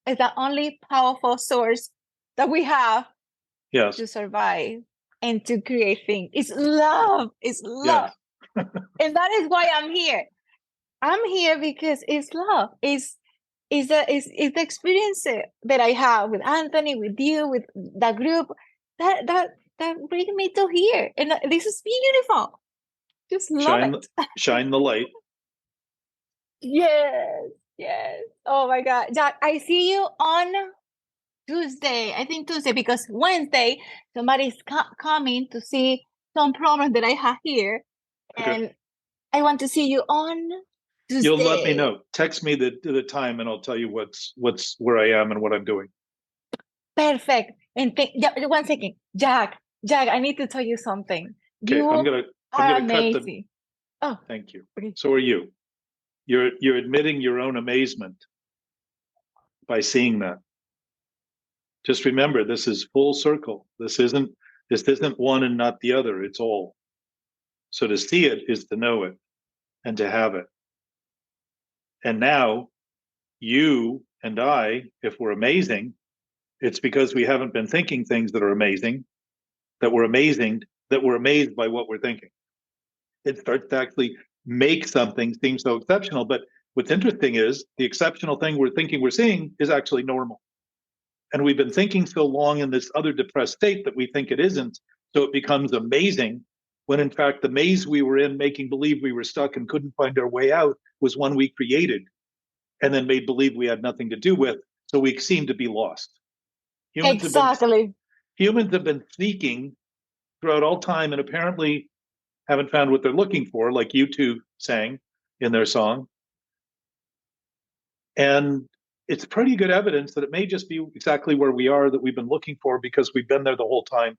is the only powerful source that we have Yes. to survive and to create things. It's love. It's love. Yes. And that is why I'm here. I'm here because it's love. It's the experience that I have with Anthony, with you, with the group that brings me to here. And this is beautiful. Just love it. Shine the light. Yes, yes. Oh my God. Jack, I see you on Tuesday. I think Tuesday, because Wednesday somebody's coming to see some problem that I have here. Okay. And I want to see you on Tuesday. You'll let me know. Text me the time and I'll tell you what's where I am and what I'm doing. Perfect. And one second. Jack, I need to tell you something. Okay, You I'm gonna amazing. cut the. Oh, thank you. Okay. So are you. You're admitting your own amazement by seeing that. Just remember, this is full circle. This isn't one and not the other. It's all. So to see it is to know it and to have it. And now you and I, if we're amazing, it's because we haven't been thinking things that are amazing, that we're amazed by what we're thinking. It starts to actually make something seem so exceptional. But what's interesting is the exceptional thing we're thinking we're seeing is actually normal. And we've been thinking so long in this other depressed state that we think it isn't. So it becomes amazing, when in fact the maze we were in, making believe we were stuck and couldn't find our way out, was one we created and then made believe we had nothing to do with. So we seem to be lost. Humans have been seeking throughout all time and apparently haven't found what they're looking for, like U2 sang in their song. And it's pretty good evidence that it may just be exactly where we are that we've been looking for, because we've been there the whole time.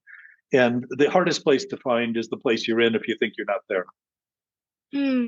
And the hardest place to find is the place you're in if you think you're not there.